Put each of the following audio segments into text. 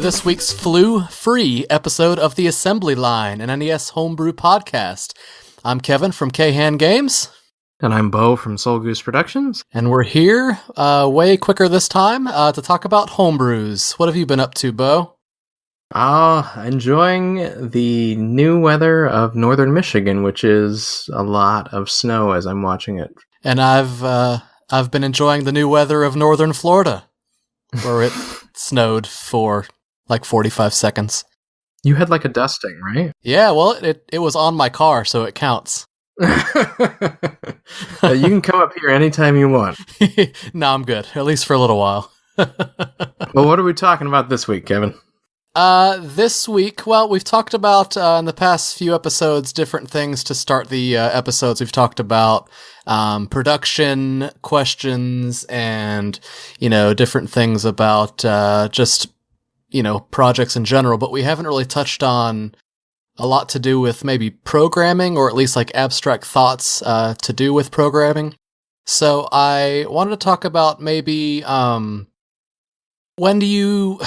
this week's flu-free episode of the Assembly Line, an NES homebrew podcast. I'm Kevin from K-Han Games. And I'm Beau from Soul Goose Productions. And we're here, way quicker this time, to talk about homebrews. What have you been up to, Beau? Enjoying the new weather of northern Michigan, which is a lot of snow as I'm watching it. And I've been enjoying the new weather of northern Florida, where it snowed for like 45 seconds. You had like a dusting, right? Yeah, well, it was on my car, so it counts. You can come up here anytime you want. No, I'm good, at least for a little while. Well, what are we talking about this week, Kevin? This week, well, we've talked about, in the past few episodes, different things to start the episodes. We've talked about production questions and, different things about just, projects in general, but we haven't really touched on a lot to do with maybe programming, or at least like abstract thoughts to do with programming. So I wanted to talk about maybe when do you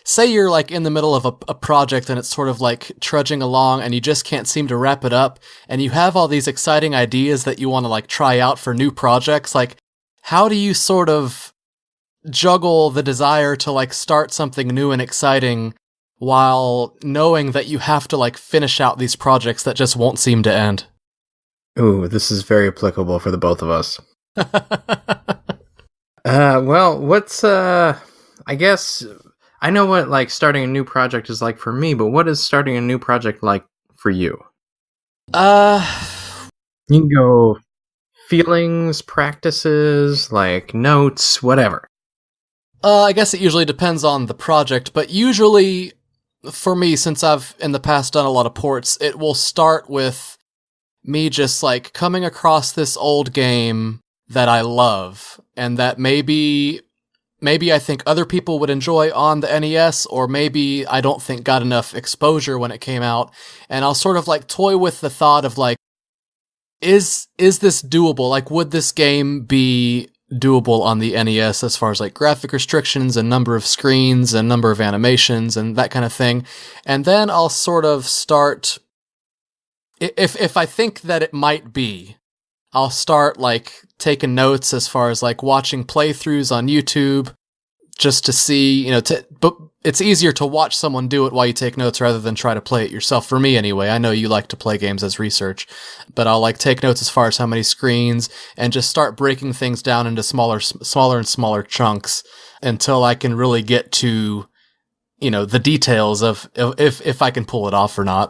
say you're like in the middle of a project and it's sort of like trudging along and you just can't seem to wrap it up, and you have all these exciting ideas that you want to like try out for new projects. Like, how do you sort of juggle the desire to like start something new and exciting while knowing that you have to like finish out these projects that just won't seem to end? Ooh, this is very applicable for the both of us. Well, what's I guess I know what like starting a new project is like for me, but what is starting a new project like for you? You can go feelings, practices, like notes, whatever. I guess it usually depends on the project, but usually for me, since I've in the past done a lot of ports, it will start with me just like coming across this old game that I love and that maybe I think other people would enjoy on the NES, or maybe I don't think got enough exposure when it came out, and I'll sort of like toy with the thought of like, is this doable? Like, would this game be doable on the NES as far as like graphic restrictions and number of screens and number of animations and that kind of thing? And then I'll sort of start, if I think that it might be, I'll start like taking notes as far as like watching playthroughs on YouTube just to see, but it's easier to watch someone do it while you take notes rather than try to play it yourself. For me anyway. I know you like to play games as research, but I'll like take notes as far as how many screens and just start breaking things down into smaller and smaller chunks until I can really get to, the details of if I can pull it off or not.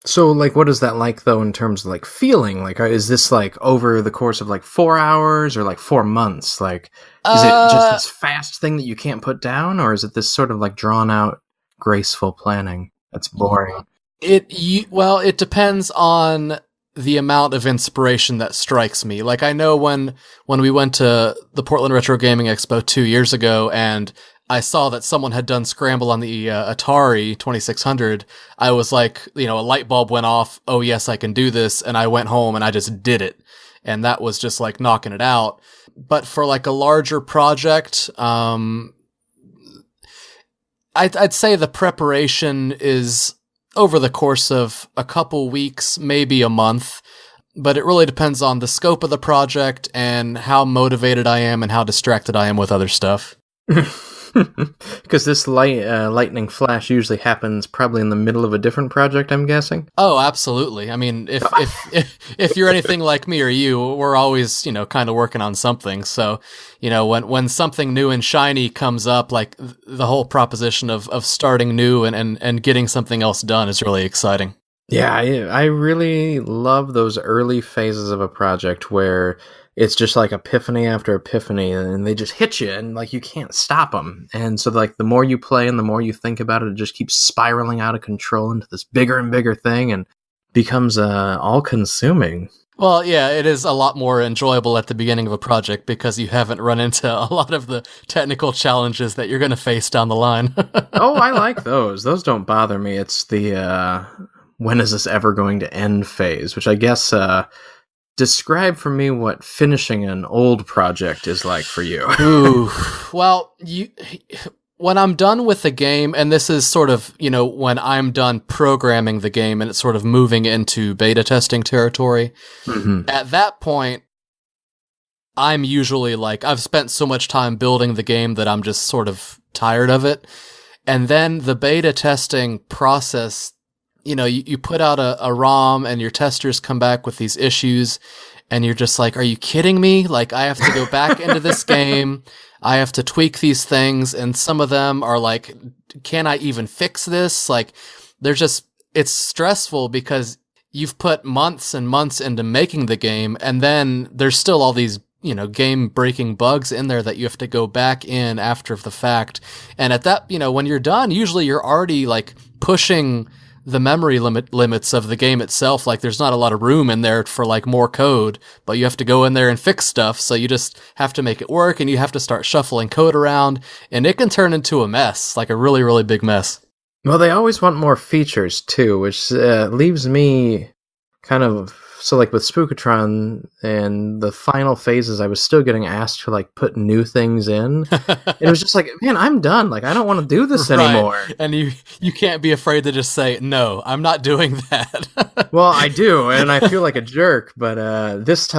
So, like, what is that like, though, in terms of, like, feeling? Like, is this, like, over the course of, like, 4 hours or, like, 4 months? Like, is it just this fast thing that you can't put down? Or is it this sort of, like, drawn-out, graceful planning that's boring? It depends on the amount of inspiration that strikes me. Like, I know when we went to the Portland Retro Gaming Expo 2 years ago, and I saw that someone had done Scramble on the Atari 2600, I was like, a light bulb went off. Oh, yes, I can do this. And I went home and I just did it. And that was just like knocking it out. But for like a larger project, I'd say the preparation is over the course of a couple weeks, maybe a month. But it really depends on the scope of the project and how motivated I am and how distracted I am with other stuff. Because this lightning flash usually happens probably in the middle of a different project, I'm guessing. Oh, absolutely. I mean, if you're anything like me or you, we're always, kind of working on something. So, when something new and shiny comes up, like the whole proposition of starting new and getting something else done is really exciting. Yeah, I really love those early phases of a project where it's just like epiphany after epiphany, and they just hit you, and like you can't stop them. And so like the more you play and the more you think about it, it just keeps spiraling out of control into this bigger and bigger thing, and becomes all-consuming. Well, yeah, it is a lot more enjoyable at the beginning of a project because you haven't run into a lot of the technical challenges that you're going to face down the line. Oh, I like those. Those don't bother me. It's the when is this ever going to end phase, which I guess describe for me what finishing an old project is like for you. Ooh, well, when I'm done with the game, and this is sort of, when I'm done programming the game and it's sort of moving into beta testing territory, at that point, I'm usually like, I've spent so much time building the game that I'm just sort of tired of it. And then the beta testing process, you put out a ROM and your testers come back with these issues and you're just like, are you kidding me? Like, I have to go back into this game. I have to tweak these things. And some of them are like, can I even fix this? Like, it's stressful because you've put months and months into making the game. And then there's still all these, game breaking bugs in there that you have to go back in after the fact. And at that, when you're done, usually you're already like pushing the memory limits of the game itself. Like, there's not a lot of room in there for like more code, but you have to go in there and fix stuff. So you just have to make it work and you have to start shuffling code around, and it can turn into a mess, like a really, really big mess. Well, they always want more features too, which leaves me kind of, so like with Spookatron and the final phases, I was still getting asked to like put new things in. It was just like, man, I'm done. Like, I don't want to do this anymore. And you can't be afraid to just say, no, I'm not doing that. Well, I do, and I feel like a jerk, but this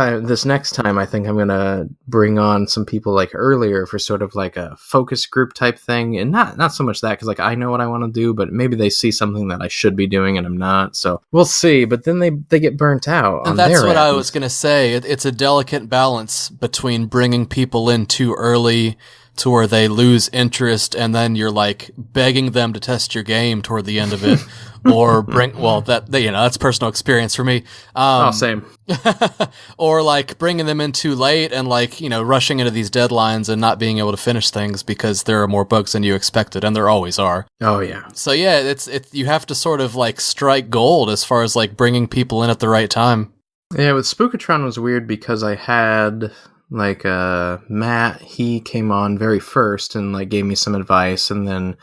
next time, I think I'm going to bring on some people like earlier for sort of like a focus group type thing, and not so much that, because like I know what I want to do, but maybe they see something that I should be doing and I'm not, so we'll see, but then they get burnt out. And that's what I was going to say. It's a delicate balance between bringing people in too early to where they lose interest, and then you're like begging them to test your game toward the end of it, or that's personal experience for me. Same. Or like bringing them in too late and like, rushing into these deadlines and not being able to finish things because there are more bugs than you expected, and there always are. Oh yeah. So yeah, it's you have to sort of like strike gold as far as like bringing people in at the right time. Yeah, with Spookatron was weird because I had like Matt, he came on very first and like gave me some advice, and then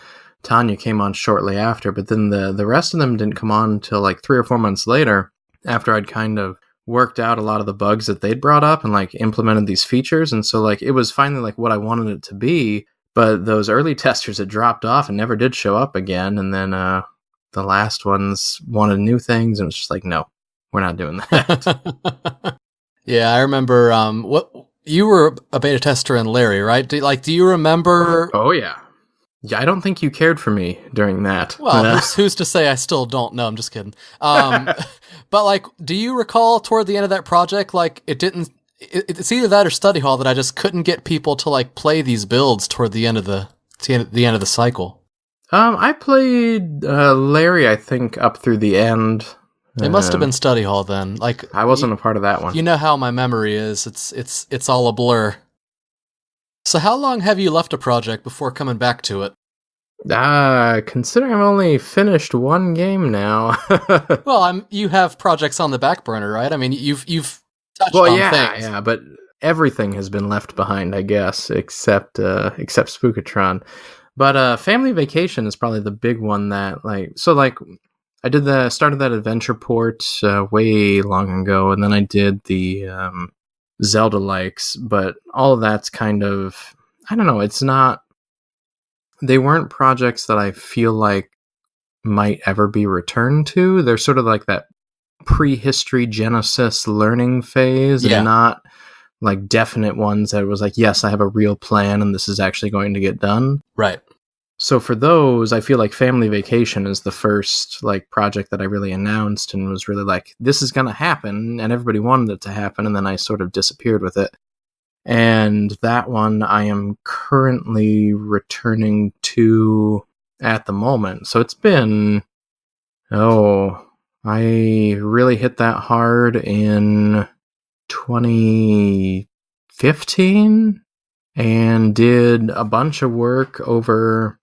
Tanya came on shortly after, but then the rest of them didn't come on until like 3 or 4 months later, after I'd kind of worked out a lot of the bugs that they'd brought up and like implemented these features. And so like it was finally like what I wanted it to be, but those early testers had dropped off and never did show up again. And then the last ones wanted new things, and it's just like, no, we're not doing that. Yeah, I remember you were a beta tester in Larry, right? Do you remember? Oh yeah. Yeah, I don't think you cared for me during that. Well, who's to say I still don't? No, I'm just kidding. But like, do you recall toward the end of that project, like it's either that or study hall that I just couldn't get people to like play these builds toward the end of the end of the cycle. I played Larry, I think, up through the end. It must have been study hall then. Like, I wasn't a part of that one. You know how my memory is. It's all a blur. So how long have you left a project before coming back to it? Considering I've only finished one game now. Well, you have projects on the back burner, right? I mean, you've touched on things. Yeah, but everything has been left behind, I guess, except Spookatron. But Family Vacation is probably the big one that I started that adventure port way long ago, and then I did the Zelda likes, but all of that's kind of, I don't know, they weren't projects that I feel like might ever be returned to. They're sort of like that prehistory Genesis learning phase, and not like definite ones that was like, yes, I have a real plan and this is actually going to get done. Right. So for those, I feel like Family Vacation is the first like project that I really announced and was really like, this is going to happen, and everybody wanted it to happen, and then I sort of disappeared with it. And that one I am currently returning to at the moment. So it's been, I really hit that hard in 2015 and did a bunch of work over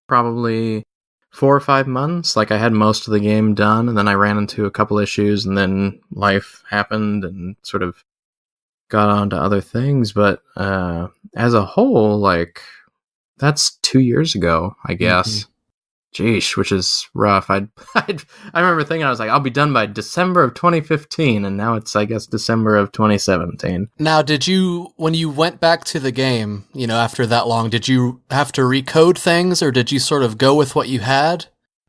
probably 4 or 5 months. Like, I had most of the game done, and then I ran into a couple issues, and then life happened and sort of got on to other things. But as a whole, like, that's 2 years ago, I guess. Jeesh, which is rough. I remember thinking, I was like, I'll be done by December of 2015, and now it's, I guess, December of 2017. Now, when you went back to the game, after that long, did you have to recode things, or did you sort of go with what you had?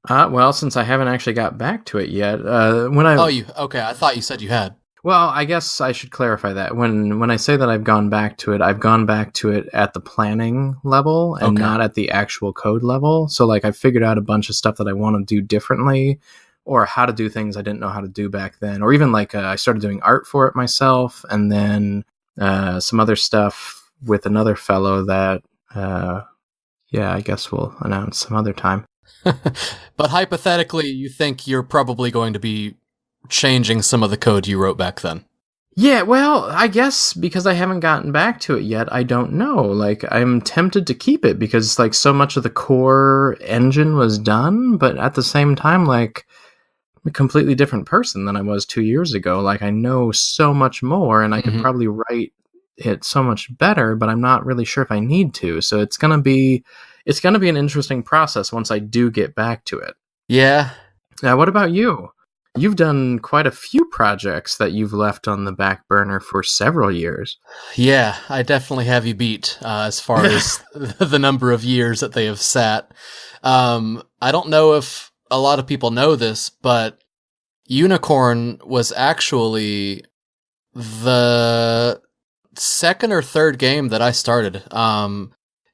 Well, since I haven't actually got back to it yet, okay, I thought you said you had. Well, I guess I should clarify that. When I say that I've gone back to it, I've gone back to it at the planning level and not at the actual code level. So, like, I figured out a bunch of stuff that I want to do differently, or how to do things I didn't know how to do back then. Or even, like, I started doing art for it myself, and then some other stuff with another fellow that, I guess we'll announce some other time. But hypothetically, you think you're probably going to be changing some of the code you wrote back then? Yeah, well, I guess because I haven't gotten back to it yet, I don't know. Like, I'm tempted to keep it because, like, so much of the core engine was done, but at the same time, like, I'm a completely different person than I was 2 years ago. Like, I know so much more, and I could probably write it so much better, but I'm not really sure if I need to. So it's gonna be an interesting process once I do get back to it. Yeah. Now, what about you? You've done quite a few projects that you've left on the back burner for several years. Yeah, I definitely have you beat as far as the number of years that they have sat. I don't know if a lot of people know this, but Unicorn was actually the second or third game that I started.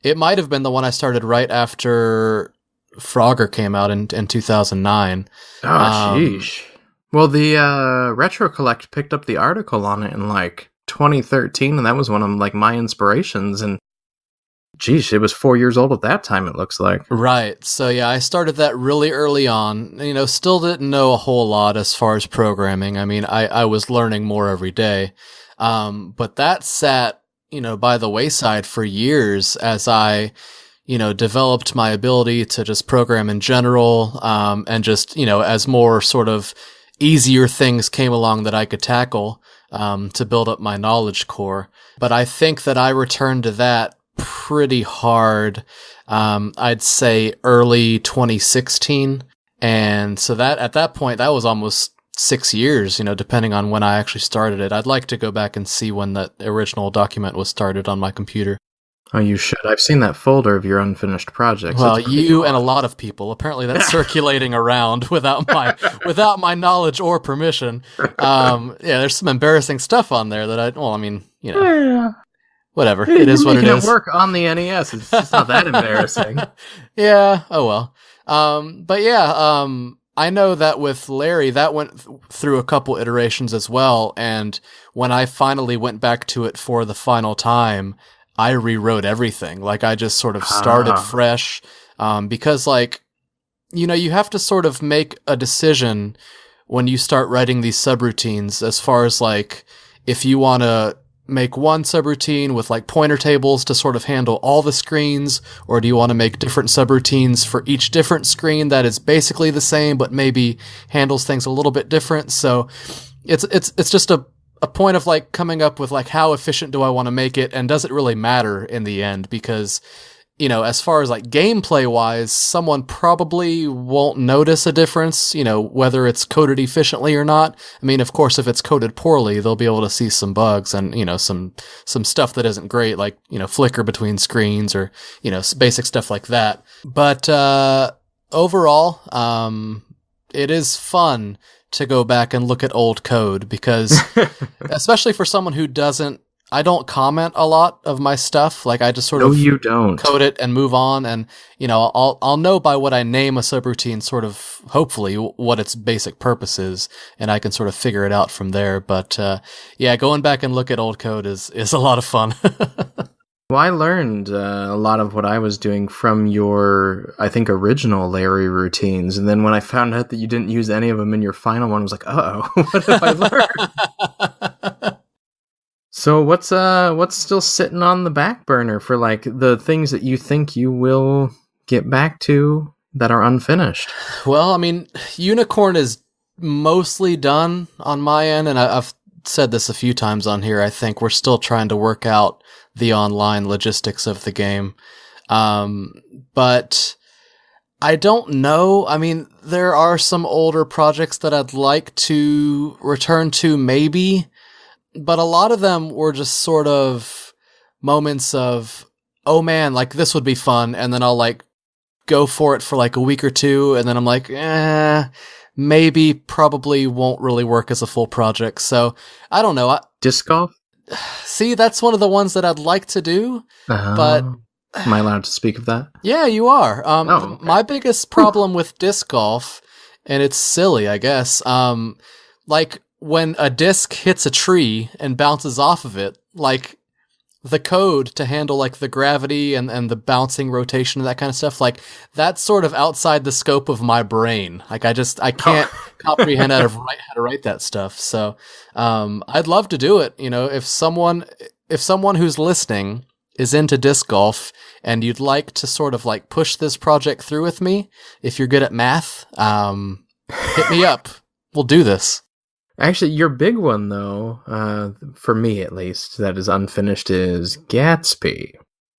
It might have been the one I started right after Frogger came out in 2009. Oh, sheesh. Well, the Retro Collect picked up the article on it in, like, 2013, and that was one of, like, my inspirations, and geez, it was 4 years old at that time, it looks like. Right. So, yeah, I started that really early on. Still didn't know a whole lot as far as programming. I mean, I was learning more every day. But that sat, by the wayside for years as I developed my ability to just program in general, and just, as more sort of easier things came along that I could tackle, to build up my knowledge core. But I think that I returned to that pretty hard, I'd say early 2016. And so that at that point, that was almost 6 years, depending on when I actually started it. I'd like to go back and see when that original document was started on my computer. Oh, you should. I've seen that folder of your unfinished projects. Well, you and a lot of people. Apparently that's circulating around without my knowledge or permission. There's some embarrassing stuff on there that whatever. It is what it is. It work on the NES. It's just not that embarrassing. Yeah. Oh, well. But yeah, I know that with Larry, that went through a couple iterations as well. And when I finally went back to it for the final time, I rewrote everything. Like, I just sort of started fresh, because, like, you have to sort of make a decision when you start writing these subroutines as far as, like, if you want to make one subroutine with, like, pointer tables to sort of handle all the screens, or do you want to make different subroutines for each different screen that is basically the same but maybe handles things a little bit different. So it's just a point of, like, coming up with, like, how efficient do I want to make it, and does it really matter in the end? Because, as far as, like, gameplay wise, someone probably won't notice a difference, whether it's coded efficiently or not. I mean, of course, if it's coded poorly, they'll be able to see some bugs and, some stuff that isn't great, like, flicker between screens or, basic stuff like that. But overall, it is fun to go back and look at old code because, especially for someone who I don't comment a lot of my stuff. Like, I just sort of you don't code it and move on. And, I'll know by what I name a subroutine, sort of, hopefully, what its basic purpose is, and I can sort of figure it out from there. But, going back and look at old code is a lot of fun. Well, I learned a lot of what I was doing from your, I think, original Larry routines. And then when I found out that you didn't use any of them in your final one, I was like, uh-oh, what have I learned? So what's still sitting on the back burner for, like, the things that you think you will get back to that are unfinished? Well, I mean, Unicorn is mostly done on my end, and I've said this a few times on here. I think we're still trying to work out the online logistics of the game. But I don't know. I mean, there are some older projects that I'd like to return to, maybe, but a lot of them were just sort of moments of, oh man, like this would be fun, and then I'll like go for it for like a week or two, and then I'm like, maybe, probably won't really work as a full project. So I don't know. Disc golf? See, that's one of the ones that I'd like to do, but am I allowed to speak of that? yeah, you are. Okay. My biggest problem with disc golf, and it's silly, I guess, like when a disc hits a tree and bounces off of it, like the code to handle like the gravity and the bouncing rotation and that kind of stuff, like that's sort of outside the scope of my brain. Like I can't comprehend how to write that stuff. So I'd love to do it. You know, if someone who's listening is into disc golf and you'd like to sort of like push this project through with me, if you're good at math, hit me up. We'll do this. Actually, your big one, though, for me at least, that is unfinished is Gatsby.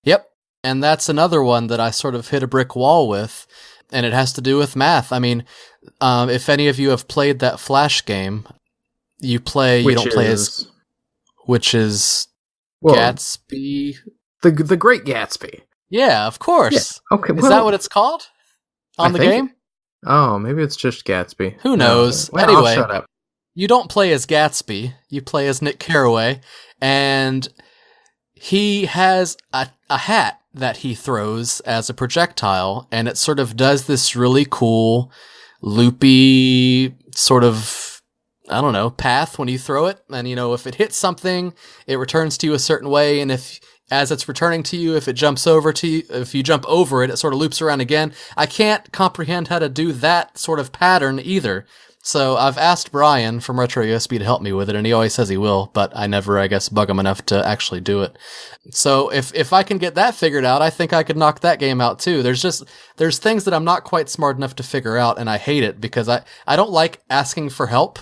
Yep. And that's another one that I sort of hit a brick wall with, and it has to do with math. I mean, if any of you have played that Flash game, which is Gatsby. The Great Gatsby. Yeah, of course. Yeah. Okay. Is that what it's called on the game? Oh, maybe it's just Gatsby. Who knows? Well, anyway, I'll shut up. You don't play as Gatsby. You play as Nick Carraway, and he has a hat that he throws as a projectile, and it sort of does this really cool, loopy sort of, I don't know, path when you throw it. And, you know, if it hits something, it returns to you a certain way, and as it's returning to you, if it jumps over to you, if you jump over it, it sort of loops around again. I can't comprehend how to do that sort of pattern either. So I've asked Brian from Retro USB to help me with it, and he always says he will, but I never, I guess, bug him enough to actually do it. So if I can get that figured out, I think I could knock that game out too. There's things that I'm not quite smart enough to figure out, and I hate it because I don't like asking for help,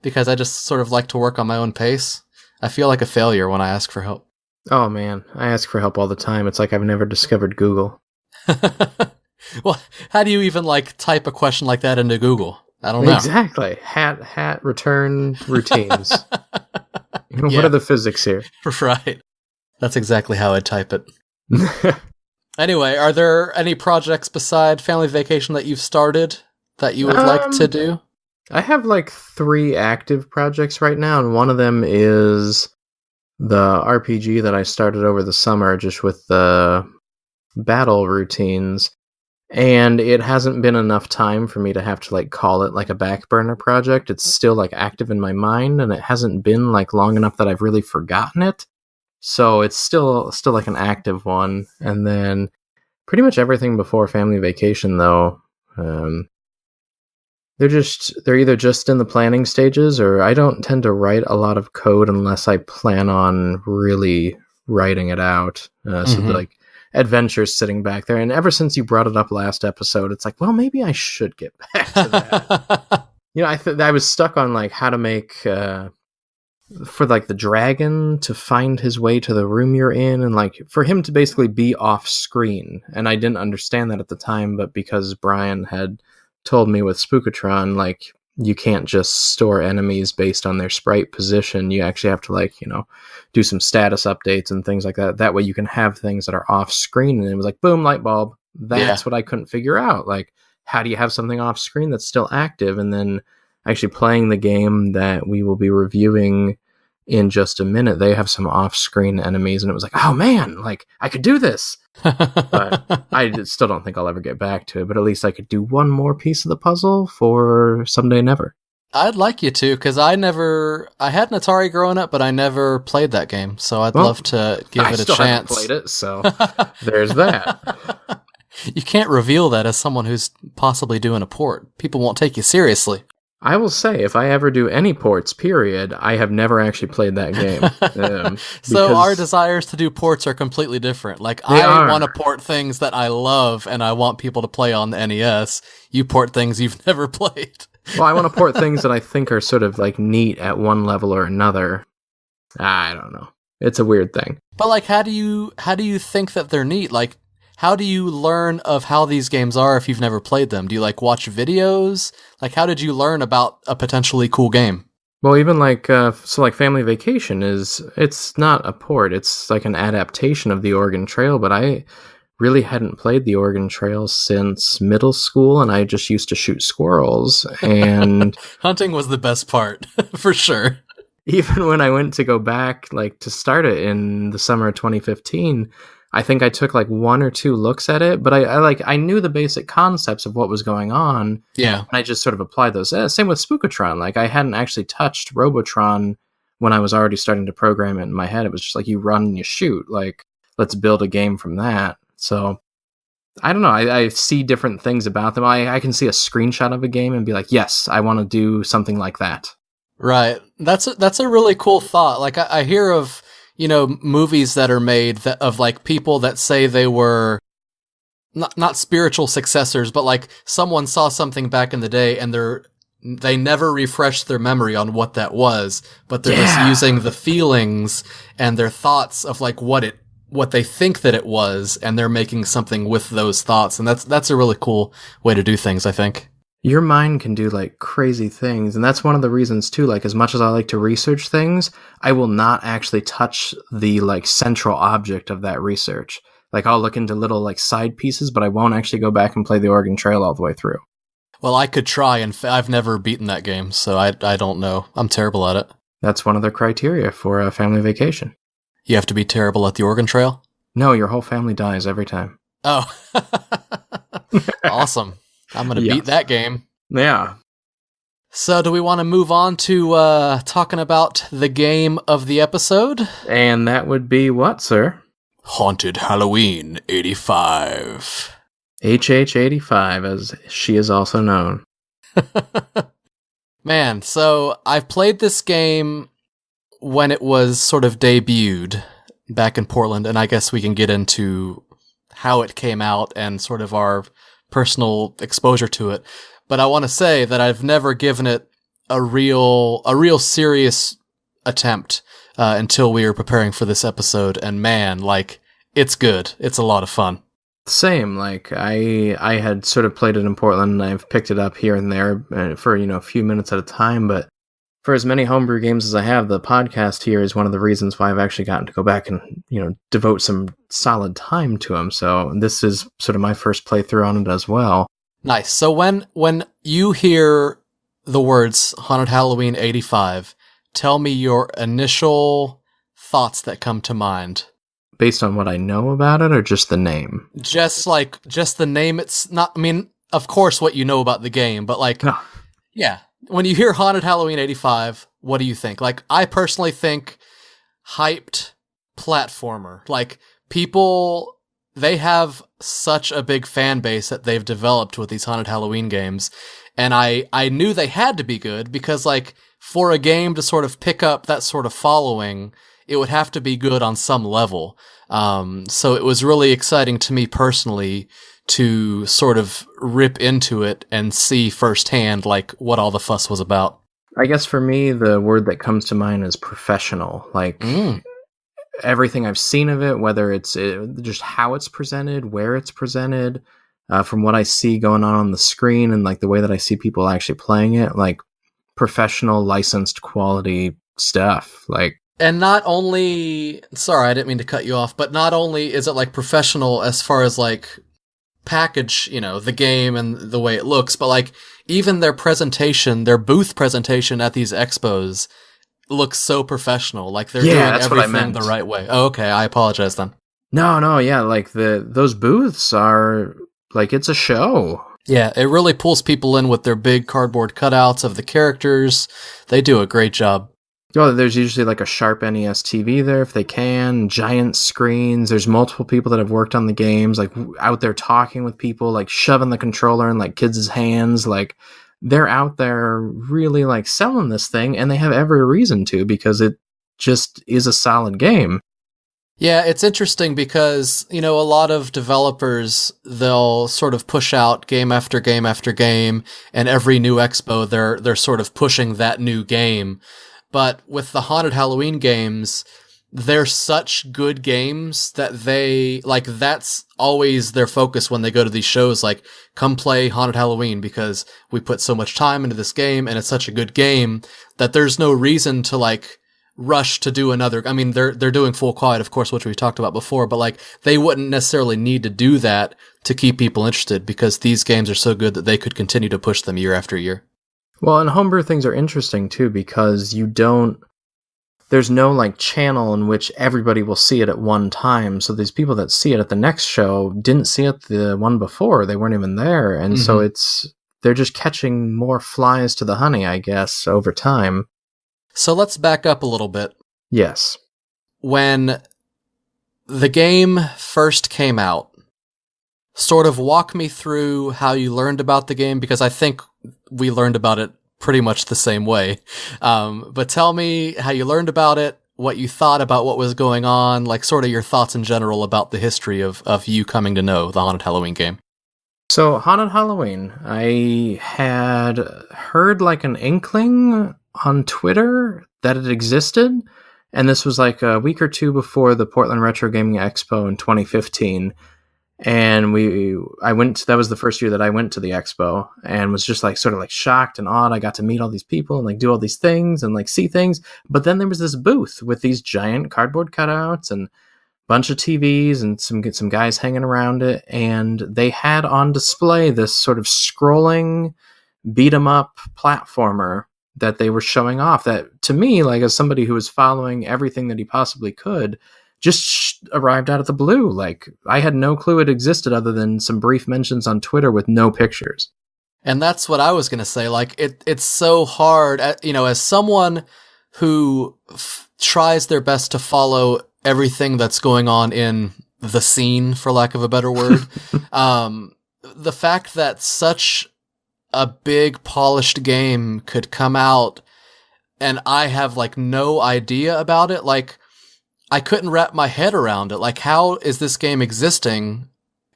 because I just sort of like to work on my own pace. I feel like a failure when I ask for help. Oh man, I ask for help all the time. It's like I've never discovered Google. Well, how do you even like type a question like that into Google? I don't know. Exactly. Hat return routines. What are the physics here? Right. That's exactly how I'd type it. Anyway, are there any projects beside Family Vacation that you've started that you would like to do? I have like 3 active projects right now, and one of them is the RPG that I started over the summer just with the battle routines. And it hasn't been enough time for me to have to like call it like a back burner project. It's still like active in my mind, and it hasn't been like long enough that I've really forgotten it. So it's still like an active one. And then pretty much everything before Family Vacation, though, they're either just in the planning stages, or I don't tend to write a lot of code unless I plan on really writing it out. So like adventures sitting back there, and ever since you brought it up last episode, it's like, well, maybe I should get back to that. You know, I was stuck on like how to make for like the dragon to find his way to the room you're in, and like for him to basically be off screen. And I didn't understand that at the time, but because Brian had told me with Spookatron, like you can't just store enemies based on their sprite position. You actually have to like, you know, do some status updates and things like that. That way you can have things that are off screen. And it was like, boom, light bulb. That's what I couldn't figure out. Like, how do you have something off screen that's still active? And then actually playing the game that we will be reviewing in just a minute, they have some off screen enemies. And it was like, oh man, like I could do this. But I still don't think I'll ever get back to it, but at least I could do one more piece of the puzzle for someday never. I'd like you to, because I had an Atari growing up, but I never played that game, so I'd love to give it a chance. I still haven't played it, so there's that. You can't reveal that as someone who's possibly doing a port. People won't take you seriously. I will say, if I ever do any ports, period, I have never actually played that game. So our desires to do ports are completely different. Like, I want to port things that I love, and I want people to play on the NES. You port things you've never played. Well, I want to port things that I think are sort of like neat at one level or another. I don't know. It's a weird thing. But like, how do you think that they're neat? Like, how do you learn of how these games are if you've never played them? Do you like watch videos? Like, how did you learn about a potentially cool game? Well, even like Family Vacation it's not a port, it's like an adaptation of the Oregon Trail, but I really hadn't played the Oregon Trail since middle school, and I just used to shoot squirrels. And hunting was the best part, for sure. Even when I went to go back, like to start it in the summer of 2015, I think I took like 1 or 2 looks at it, but I knew the basic concepts of what was going on. Yeah. And I just sort of applied those. Same with Spookatron. Like, I hadn't actually touched Robotron when I was already starting to program it in my head. It was just like, you run and you shoot. Like, let's build a game from that. So, I don't know. I see different things about them. I can see a screenshot of a game and be like, yes, I want to do something like that. Right. That's a really cool thought. Like, I hear of, movies that are made of like people that say they were not spiritual successors, but like someone saw something back in the day and they never refreshed their memory on what that was, but they're just using the feelings and their thoughts of like what they think that it was, and they're making something with those thoughts. And that's a really cool way to do things, I think. Your mind can do like crazy things, and that's one of the reasons too. Like, as much as I like to research things, I will not actually touch the like central object of that research. Like, I'll look into little like side pieces, but I won't actually go back and play the Oregon Trail all the way through. Well, I could try, and I've never beaten that game, so I don't know. I'm terrible at it. That's one of the criteria for a Family Vacation. You have to be terrible at the Oregon Trail? No, your whole family dies every time. Oh. Awesome. I'm going to beat that game. Yeah. So do we want to move on to talking about the game of the episode? And that would be what, sir? Haunted Halloween 85. HH85, as she is also known. Man, so I've played this game when it was sort of debuted back in Portland, and I guess we can get into how it came out and sort of our personal exposure to it. But I want to say that I've never given it a real serious attempt until we were preparing for this episode, and man, like, it's good. It's a lot of fun. Same, like, I had sort of played it in Portland, and I've picked it up here and there for, a few minutes at a time, but for as many homebrew games as I have, the podcast here is one of the reasons why I've actually gotten to go back and, devote some solid time to them. So this is sort of my first playthrough on it as well. Nice. So when you hear the words Haunted Halloween 85, tell me your initial thoughts that come to mind. Based on what I know about it, or just the name? Just the name. It's not, I mean, of course what you know about the game, but like, yeah. When you hear Haunted Halloween 85, what do you think? Like, I personally think hyped platformer. Like, people, they have such a big fan base that they've developed with these Haunted Halloween games. And I knew they had to be good because, like, for a game to sort of pick up that sort of following, it would have to be good on some level. So it was really exciting to me personally to sort of rip into it and see firsthand, like, what all the fuss was about. I guess for me, the word that comes to mind is professional. Like, everything I've seen of it, whether it's just how it's presented, where it's presented, from what I see going on the screen, and like the way that I see people actually playing it, like professional, licensed, quality stuff. Like, and not only, sorry, I didn't mean to cut you off, but not only is it like professional as far as like package, the game and the way it looks, but like even their presentation, their booth presentation at these expos looks so professional. Like they're doing everything the right way. Oh, okay. I apologize then. No, yeah. Like those booths are like, it's a show. Yeah, it really pulls people in with their big cardboard cutouts of the characters. They do a great job. Oh, there's usually like a sharp NES TV there if they can, giant screens. There's multiple people that have worked on the games, like out there talking with people, like shoving the controller in like kids' hands. Like, they're out there really like selling this thing, and they have every reason to, because it just is a solid game. Yeah, it's interesting because, a lot of developers, they'll sort of push out game after game after game, and every new expo, they're sort of pushing that new game. But with the Haunted Halloween games, they're such good games that they, like, that's always their focus when they go to these shows, like, come play Haunted Halloween because we put so much time into this game and it's such a good game that there's no reason to, like, rush to do another. I mean, they're doing Full Quiet, of course, which we talked about before, but, like, they wouldn't necessarily need to do that to keep people interested because these games are so good that they could continue to push them year after year. Well, and homebrew things are interesting too because there's no like channel in which everybody will see it at one time. So these people that see it at the next show didn't see it the one before. They weren't even there. And so they're just catching more flies to the honey, I guess, over time. So let's back up a little bit. Yes. When the game first came out, sort of walk me through how you learned about the game, because I think we learned about it pretty much the same way. But tell me how you learned about it, what you thought about what was going on, like sort of your thoughts in general about the history of you coming to know the Haunted Halloween game. So Haunted Halloween, I had heard like an inkling on Twitter that it existed. And this was like a week or two before the Portland Retro Gaming Expo in 2015. And that was the first year that I went to the expo and was just like sort of like shocked and awed. I got to meet all these people and like do all these things and like see things. But then there was this booth with these giant cardboard cutouts and a bunch of TVs and some guys hanging around it. And they had on display this sort of scrolling beat 'em up platformer that they were showing off that, to me, like as somebody who was following everything that he possibly could, just arrived out of the blue. Like, I had no clue it existed other than some brief mentions on Twitter with no pictures. And that's what I was going to say. Like, it's so hard, as someone who tries their best to follow everything that's going on in the scene, for lack of a better word, the fact that such a big, polished game could come out and I have, like, no idea about it, like, I couldn't wrap my head around it. Like, how is this game existing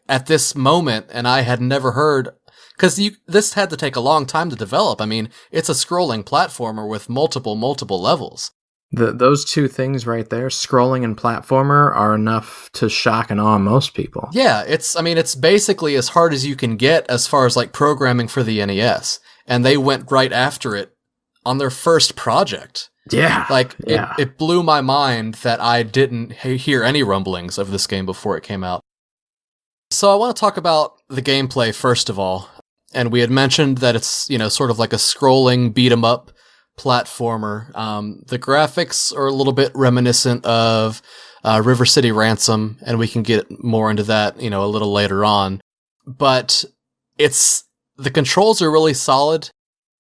at this moment? And I had never heard, because this had to take a long time to develop. I mean, it's a scrolling platformer with multiple levels. Those two things right there, scrolling and platformer, are enough to shock and awe most people. Yeah, it's basically as hard as you can get as far as like programming for the NES. And they went right after it on their first project. Yeah. Like, yeah. It blew my mind that I didn't hear any rumblings of this game before it came out. So I want to talk about the gameplay first of all. And we had mentioned that it's, sort of like a scrolling beat 'em up platformer. The graphics are a little bit reminiscent of River City Ransom, and we can get more into that, a little later on. But the controls are really solid.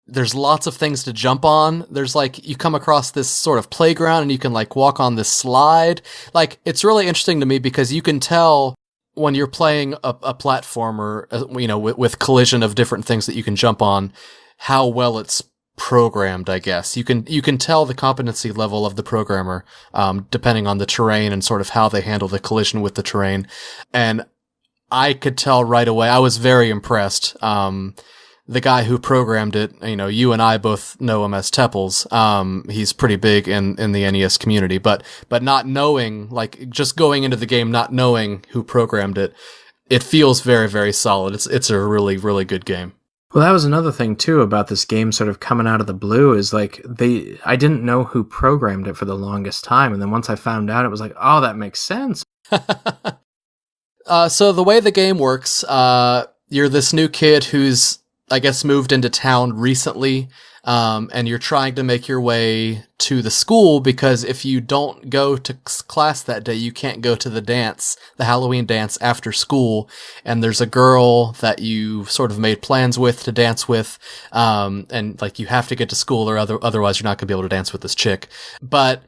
There's lots of things to jump on. There's like, you come across this sort of playground and you can like walk on this slide. Like, it's really interesting to me because you can tell when you're playing a platformer, with collision of different things that you can jump on, how well it's programmed, I guess. You can tell the competency level of the programmer, depending on the terrain and sort of how they handle the collision with the terrain. And I could tell right away. I was very impressed. The guy who programmed it, you and I both know him as Teppels. He's pretty big in the NES community, but not knowing, like, just going into the game, not knowing who programmed it, it feels very, very solid. It's a really, really good game. Well, that was another thing too about this game sort of coming out of the blue is like I didn't know who programmed it for the longest time. And then once I found out, it was like, oh, that makes sense. So the way the game works, you're this new kid who's, I guess, moved into town recently, and you're trying to make your way to the school because if you don't go to class that day, you can't go to the Halloween dance after school. And there's a girl that you sort of made plans with to dance with, and like you have to get to school or otherwise you're not going to be able to dance with this chick. But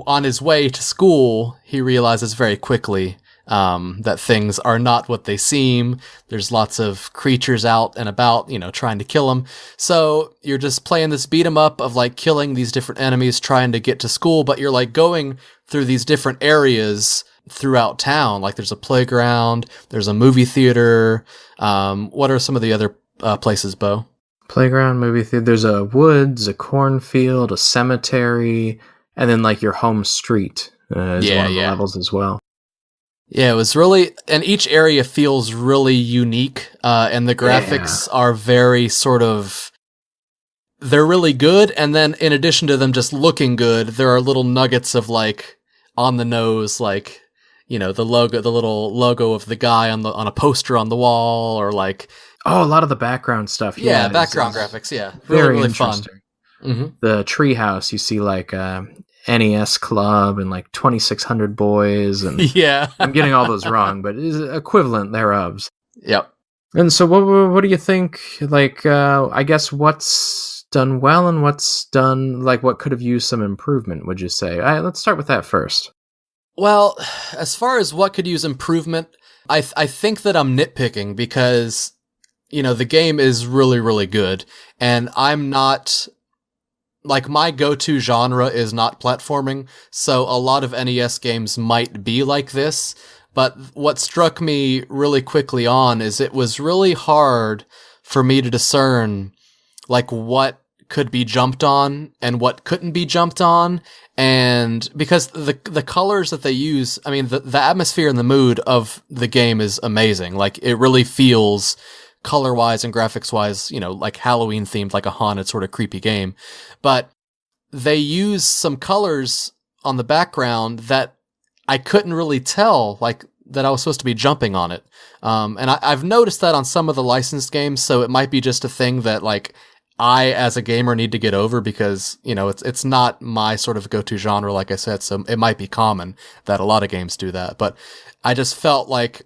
on his way to school, he realizes very quickly that things are not what they seem. There's lots of creatures out and about, trying to kill him. So you're just playing this beat 'em up of like killing these different enemies, trying to get to school, but you're like going through these different areas throughout town. Like there's a playground, there's a movie theater. What are some of the other places, Beau? Playground, movie theater. There's a woods, a cornfield, a cemetery, and then like your home street. is one of the levels as well. Yeah, it was really, and each area feels really unique, and the graphics are very sort of, they're really good, and then in addition to them just looking good, there are little nuggets of like, on the nose, like, you know, the little logo of the guy on a poster on the wall, or like... Oh, a lot of the background stuff. Yeah, background graphics, yeah. Very really interesting. Fun. Mm-hmm. The treehouse, you see like NES Club and like 2600 Boys, and yeah. I'm getting all those wrong, but it is equivalent thereof. Yep. And so what do you think, like, I guess what's done well and what's done, like, what could have used some improvement, would you say? Let's start with that first. Well, as far as what could use improvement, I think that I'm nitpicking because, you know, the game is really, really good, and I'm not... Like, my go-to genre is not platforming, so a lot of NES games might be like this, but what struck me really quickly on is it was really hard for me to discern, like, what could be jumped on and what couldn't be jumped on, and because the colors that they use, I mean, the atmosphere and the mood of the game is amazing. Like, it really feels... color-wise and graphics-wise, you know, like Halloween-themed, like a haunted sort of creepy game. But they use some colors on the background that I couldn't really tell, like, that I was supposed to be jumping on it. And I've noticed that on some of the licensed games, so it might be just a thing that, like, I, as a gamer, need to get over because, you know, it's not my sort of go-to genre, like I said, so it might be common that a lot of games do that. But I just felt like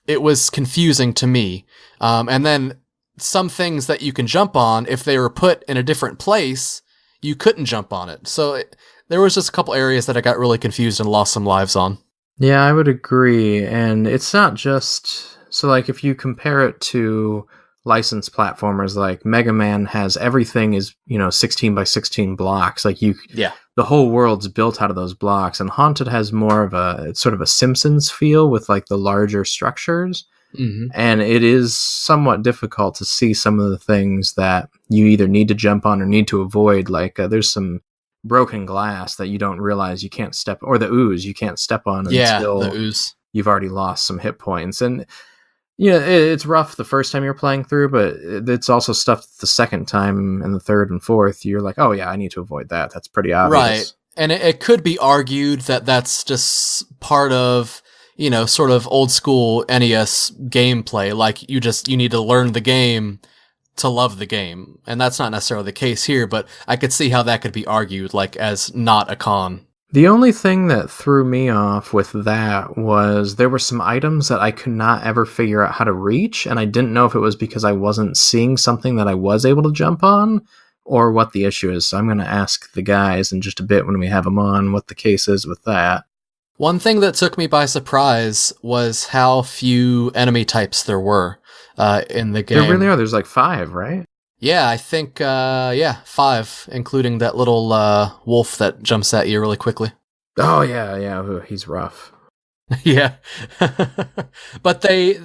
it was confusing to me. And then some things that you can jump on, if they were put in a different place, you couldn't jump on it. So there was just a couple areas that I got really confused and lost some lives on. Yeah, I would agree. And it's not just... So, like, if you compare it to licensed platformers, like Mega Man has everything is, you know, 16 by 16 blocks. Like, the whole world's built out of those blocks. And Haunted has more of a sort of a Simpsons feel with, like, the larger structures. Mm-hmm. And it is somewhat difficult to see some of the things that you either need to jump on or need to avoid. Like, there's some broken glass that you don't realize you can't step, or the ooze you can't step on until the ooze. You've already lost some hit points. And yeah, it's rough the first time you're playing through, but it's also stuff the second time and the third and fourth. You're like, oh yeah, I need to avoid that. That's pretty obvious. Right. And it could be argued that that's just part of, you know, sort of old school NES gameplay. Like, you need to learn the game to love the game. And that's not necessarily the case here, but I could see how that could be argued, like, as not a con. The only thing that threw me off with that was there were some items that I could not ever figure out how to reach, and I didn't know if it was because I wasn't seeing something that I was able to jump on, or what the issue is. So I'm going to ask the guys in just a bit when we have them on what the case is with that. One thing that took me by surprise was how few enemy types there were in the game. There really are. There's like 5, right? Yeah, I think, 5, including that little wolf that jumps at you really quickly. Oh, yeah, he's rough. Yeah. But they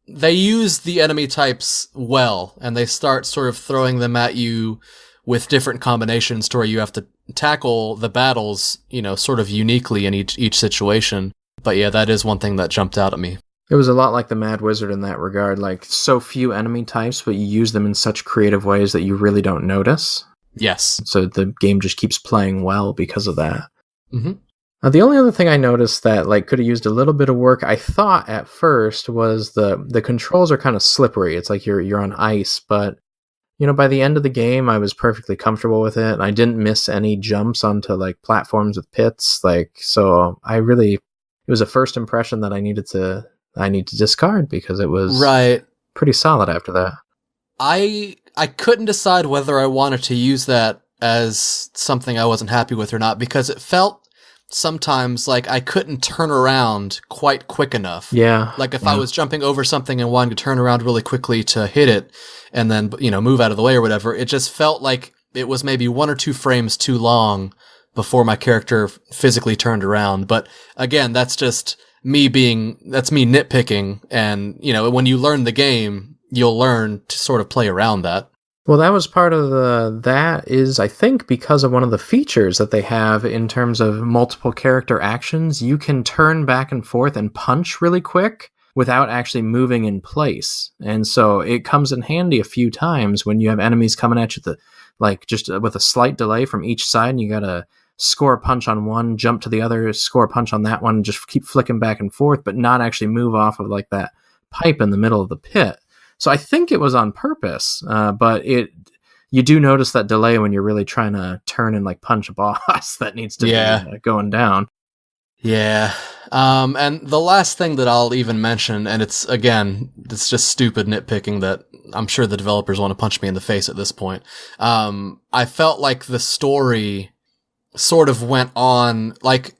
use the enemy types well, and they start sort of throwing them at you with different combinations to where you have to tackle the battles, you know, sort of uniquely in each situation. But yeah, that is one thing that jumped out at me. It was a lot like the Mad Wizard in that regard, like so few enemy types, but you use them in such creative ways that you really don't notice. Yes. So the game just keeps playing well because of that. Mm-hmm. Now, the only other thing I noticed that like could have used a little bit of work, I thought at first, was the controls are kind of slippery. It's like you're on ice, but you know, by the end of the game, I was perfectly comfortable with it. I didn't miss any jumps onto like platforms with pits, like so. It was a first impression that I need to discard because it was pretty solid after that. I couldn't decide whether I wanted to use that as something I wasn't happy with or not, because it felt sometimes like I couldn't turn around quite quick enough. Yeah. Like if I was jumping over something and wanting to turn around really quickly to hit it and then, you know, move out of the way or whatever, it just felt like it was maybe 1 or 2 frames too long before my character physically turned around. But again, that's me nitpicking. And, you know, when you learn the game, you'll learn to sort of play around that. Well, that was part of that is, I think, because of one of the features that they have in terms of multiple character actions. You can turn back and forth and punch really quick without actually moving in place. And so it comes in handy a few times when you have enemies coming at you just with a slight delay from each side, and you gotta score a punch on one, jump to the other, score a punch on that one, just keep flicking back and forth, but not actually move off of like that pipe in the middle of the pit. So I think it was on purpose, but you do notice that delay when you're really trying to turn and like punch a boss that needs to be going down. Yeah. And the last thing that I'll even mention, and it's just stupid nitpicking that I'm sure the developers want to punch me in the face at this point. I felt like the story sort of went on, like,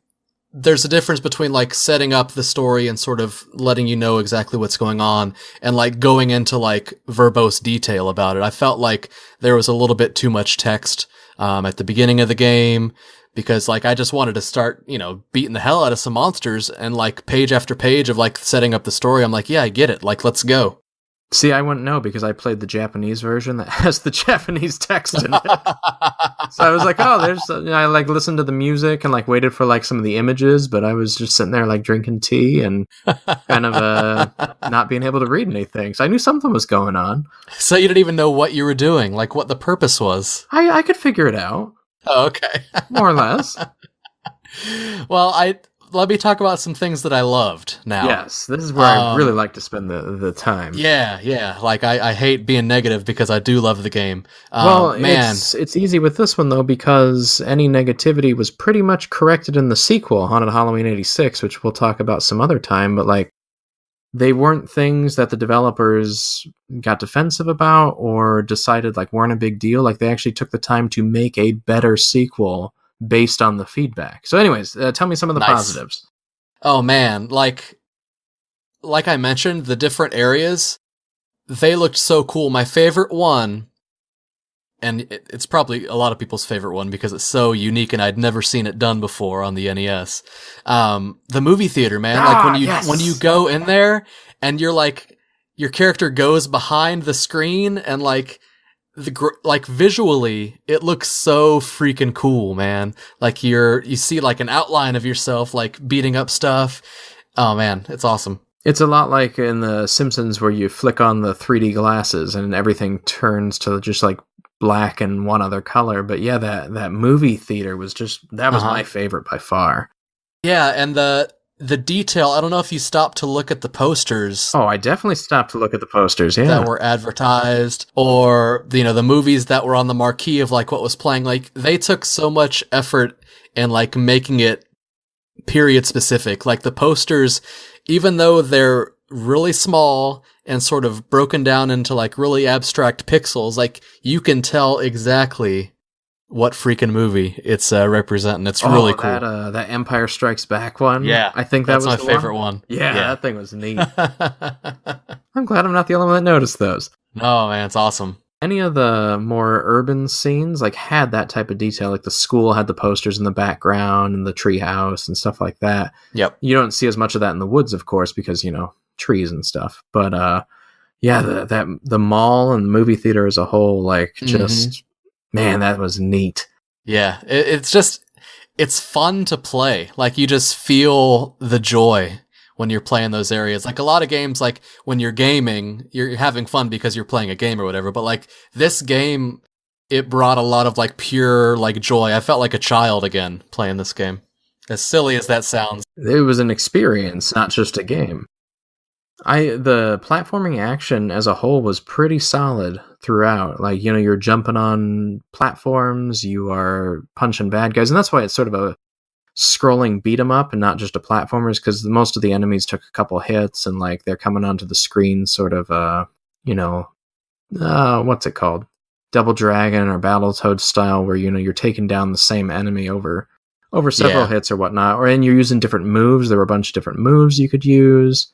there's a difference between like setting up the story and sort of letting you know exactly what's going on and like going into like verbose detail about it. I felt like there was a little bit too much text at the beginning of the game, because like I just wanted to start, beating the hell out of some monsters, and like page after page of like setting up the story, I'm like, yeah, I get it. Like, let's go. See, I wouldn't know because I played the Japanese version that has the Japanese text in it. So I was like, I like listened to the music and like waited for like some of the images, but I was just sitting there like drinking tea and kind of not being able to read anything. So I knew something was going on. So you didn't even know what you were doing, like what the purpose was. I could figure it out. Oh, okay. More or less. Well, let me talk about some things that I loved now. Yes, this is where I really like to spend the time. Yeah. Like, I hate being negative because I do love the game. Well, man. It's easy with this one, though, because any negativity was pretty much corrected in the sequel, Haunted Halloween 86, which we'll talk about some other time, but, like, they weren't things that the developers got defensive about or decided, like, weren't a big deal. Like, they actually took the time to make a better sequel based on the feedback. So anyways, tell me some of the positives. Oh man, like I mentioned, the different areas, they looked so cool. My favorite one, and it's probably a lot of people's favorite one because it's so unique and I'd never seen it done before on the NES. The movie theater, man. Like when you go in there and you're like, your character goes behind the screen and like, visually it looks so freaking cool, man. Like you see like an outline of yourself like beating up stuff. Oh man, it's awesome. It's a lot like in The Simpsons where you flick on the 3D glasses and everything turns to just like black and one other color. But yeah, that movie theater was my favorite by far. Yeah, and the detail, I don't know if you stopped to look at the posters. Oh, I definitely stopped to look at the posters, yeah. That were advertised, or, the movies that were on the marquee of, like, what was playing. Like, they took so much effort in, like, making it period specific. Like, the posters, even though they're really small and sort of broken down into, like, really abstract pixels, like, you can tell exactly what freaking movie it's representing. It's really cool. That Empire Strikes Back one. Yeah, I think that's my favorite one. Yeah, that thing was neat. I'm glad I'm not the only one that noticed those. No, man, it's awesome. Any of the more urban scenes like had that type of detail. Like the school had the posters in the background and the treehouse and stuff like that. Yep. You don't see as much of that in the woods, of course, because trees and stuff. But the mall and the movie theater as a whole, like just. Man, that was neat. Yeah, it's fun to play. Like, you just feel the joy when you're playing those areas. Like, a lot of games, like, when you're gaming, you're having fun because you're playing a game or whatever. But, like, this game, it brought a lot of, like, pure, like, joy. I felt like a child again playing this game. As silly as that sounds. It was an experience, not just a game. The platforming action as a whole was pretty solid throughout. Like, you're jumping on platforms, you are punching bad guys, and that's why it's sort of a scrolling beat 'em up and not just a platformers, because most of the enemies took a couple hits and like they're coming onto the screen sort of what's it called? Double Dragon or Battletoads style, where you're taking down the same enemy over several hits or whatnot, and you're using different moves. There were a bunch of different moves you could use.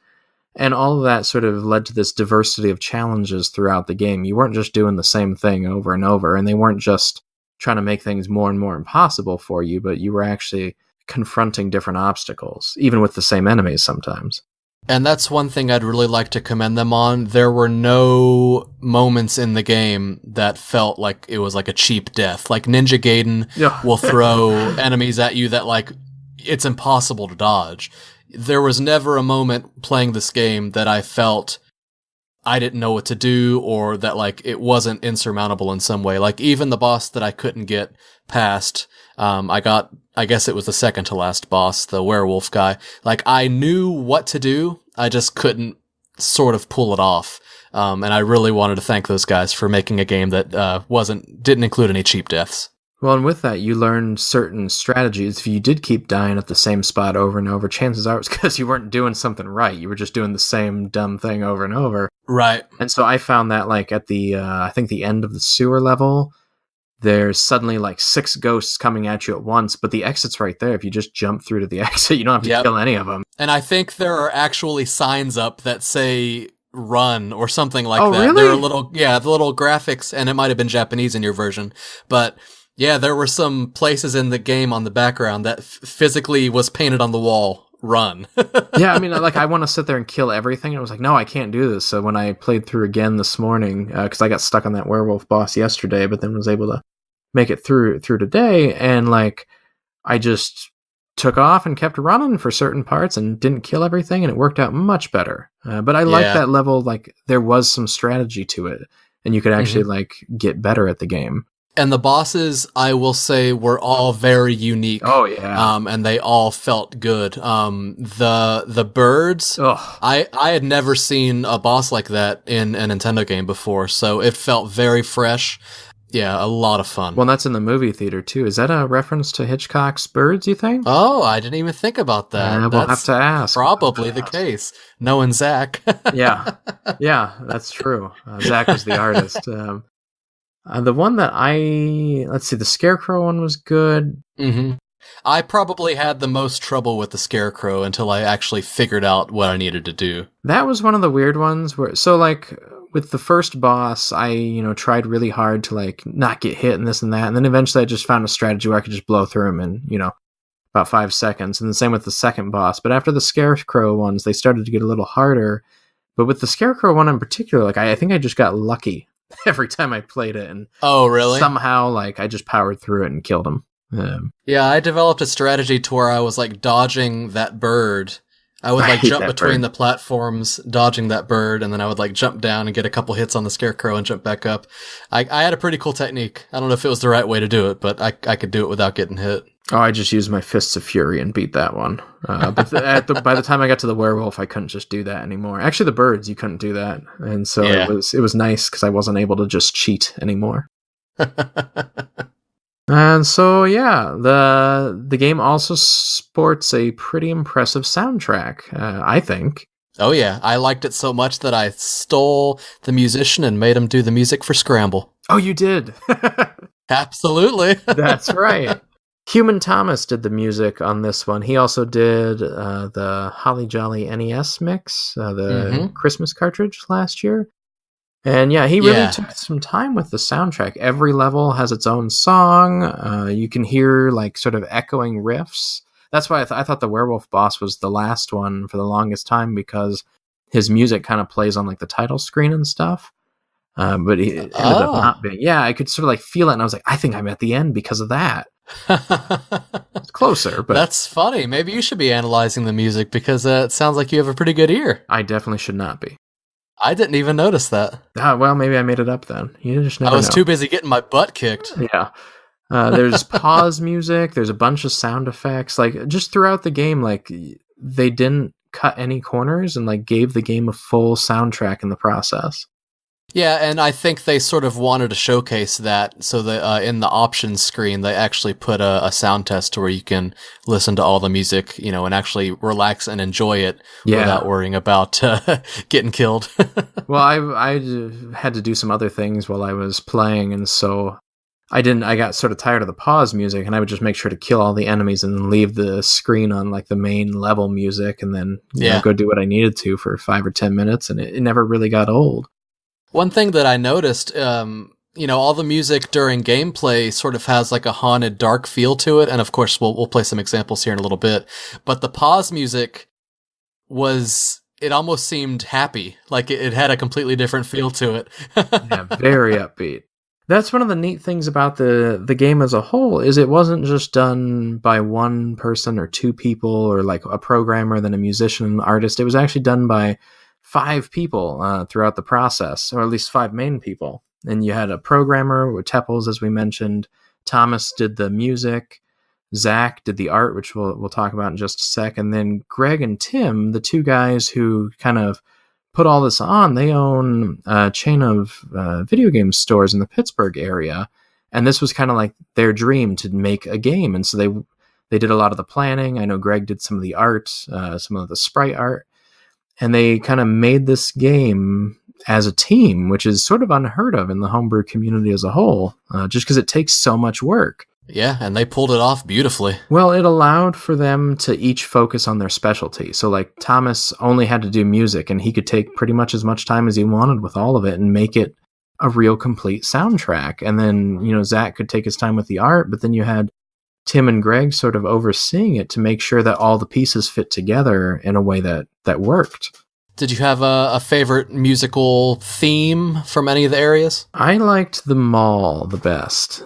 And all of that sort of led to this diversity of challenges throughout the game. You weren't just doing the same thing over and over, and they weren't just trying to make things more and more impossible for you, but you were actually confronting different obstacles, even with the same enemies sometimes. And that's one thing I'd really like to commend them on. There were no moments in the game that felt like it was like a cheap death. Like Ninja Gaiden Yeah. will throw enemies at you that like it's impossible to dodge. There was never a moment playing this game that I felt I didn't know what to do or that like it wasn't insurmountable in some way. Like even the boss that I couldn't get past, I guess it was the second to last boss, the werewolf guy. Like I knew what to do, I just couldn't sort of pull it off. And I really wanted to thank those guys for making a game that didn't include any cheap deaths. Well, and with that, you learned certain strategies. If you did keep dying at the same spot over and over, chances are it's because you weren't doing something right. You were just doing the same dumb thing over and over. Right. And so I found that, like, at the, I think the end of the sewer level, there's suddenly, like, 6 ghosts coming at you at once, but the exit's right there. If you just jump through to the exit, you don't have to kill any of them. And I think there are actually signs up that say run or something like that. Really? There are the little graphics, and it might have been Japanese in your version, but yeah, there were some places in the game on the background that physically was painted on the wall, run. Yeah, I mean, like, I want to sit there and kill everything. And I was like, no, I can't do this. So when I played through again this morning, because I got stuck on that werewolf boss yesterday, but then was able to make it through today, and, like, I just took off and kept running for certain parts and didn't kill everything, and it worked out much better. But I like that level, like, there was some strategy to it, and you could actually, like, get better at the game. And the bosses, I will say, were all very unique. Oh, yeah. And they all felt good. The birds, I had never seen a boss like that in a Nintendo game before, so it felt very fresh. Yeah, a lot of fun. Well, that's in the movie theater, too. Is that a reference to Hitchcock's Birds, you think? Oh, I didn't even think about that. We'll have to ask. Probably the case. Knowing Zach. Yeah, that's true. Zach was the artist. The one that let's see, the Scarecrow one was good. Mm-hmm. I probably had the most trouble with the Scarecrow until I actually figured out what I needed to do. That was one of the weird ones where, so, like, with the first boss, I, tried really hard to, like, not get hit and this and that. And then eventually I just found a strategy where I could just blow through him in, about 5 seconds. And the same with the second boss. But after the Scarecrow ones, they started to get a little harder. But with the Scarecrow one in particular, like, I think I just got lucky every time I played it. And oh, really? Somehow, like, I just powered through it and killed him. Yeah, I developed a strategy to where I was, like, dodging that bird. I would, like, jump between the platforms, dodging that bird, and then I would, like, jump down and get a couple hits on the Scarecrow and jump back up. I had a pretty cool technique. I don't know if it was the right way to do it, but I could do it without getting hit. Oh, I just used my Fists of Fury and beat that one. But by the time I got to the werewolf, I couldn't just do that anymore. Actually, the birds, you couldn't do that. And so it was nice because I wasn't able to just cheat anymore. And so, yeah, the game also sports a pretty impressive soundtrack, I think. Oh, yeah. I liked it so much that I stole the musician and made him do the music for Scramble. Oh, you did? Absolutely. That's right. Human Thomas did the music on this one. He also did the Holly Jolly NES mix, the Christmas cartridge last year. And yeah, he really took some time with the soundtrack. Every level has its own song. You can hear, like, sort of echoing riffs. That's why I thought the werewolf boss was the last one for the longest time, because his music kind of plays on, like, the title screen and stuff. But it ended up not being. Yeah, I could sort of, like, feel it, and I was like, I think I'm at the end because of that. It's closer, but that's funny. Maybe you should be analyzing the music, because it sounds like you have a pretty good ear. I definitely should not be. I didn't even notice that. Well, maybe I made it up then. You just never know. I was too busy getting my butt kicked. Yeah. There's pause music. There's a bunch of sound effects. Like, just throughout the game, like, they didn't cut any corners and, like, gave the game a full soundtrack in the process. Yeah, and I think they sort of wanted to showcase that, so that in the options screen, they actually put a sound test to where you can listen to all the music, and actually relax and enjoy it without worrying about getting killed. Well, I had to do some other things while I was playing, and so I got sort of tired of the pause music, and I would just make sure to kill all the enemies and then leave the screen on, like, the main level music, and then go do what I needed to for 5 or 10 minutes, and it never really got old. One thing that I noticed, all the music during gameplay sort of has, like, a haunted, dark feel to it, and of course we'll play some examples here in a little bit, but the pause music was it almost seemed happy. Like it had a completely different feel to it. Yeah, very upbeat. That's one of the neat things about the game as a whole is it wasn't just done by one person or two people or like a programmer, then a musician, an artist. It was actually done by 5 people throughout the process, or at least 5 main people. And you had a programmer with Teppels, as we mentioned. Thomas did the music. Zach did the art, which we'll talk about in just a sec. And then Greg and Tim, the 2 guys who kind of put all this on, they own a chain of video game stores in the Pittsburgh area. And this was kind of like their dream to make a game. And so they did a lot of the planning. I know Greg did some of the art, some of the sprite art. And they kind of made this game as a team, which is sort of unheard of in the homebrew community as a whole, just because it takes so much work. Yeah, and they pulled it off beautifully. Well, it allowed for them to each focus on their specialty. So, like, Thomas only had to do music, and he could take pretty much as much time as he wanted with all of it and make it a real complete soundtrack. And then, Zach could take his time with the art, but then you had Tim and Greg sort of overseeing it to make sure that all the pieces fit together in a way that worked. Did you have a favorite musical theme from any of the areas? I liked the mall the best.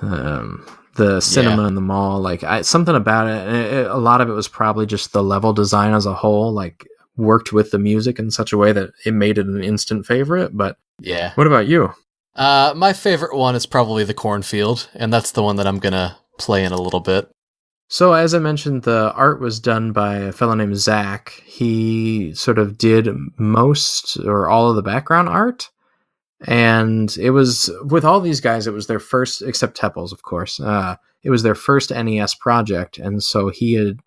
The cinema and the mall, something about it, a lot of it was probably just the level design as a whole, like worked with the music in such a way that it made it an instant favorite. But yeah, what about you? My favorite one is probably the cornfield, and that's the one that I'm gonna play in a little bit. So as I mentioned, the art was done by a fellow named Zach. He sort of did most or all of the background art. And it was, with all these guys, it was their first, except Teppels, of course, it was their first NES project. And so he had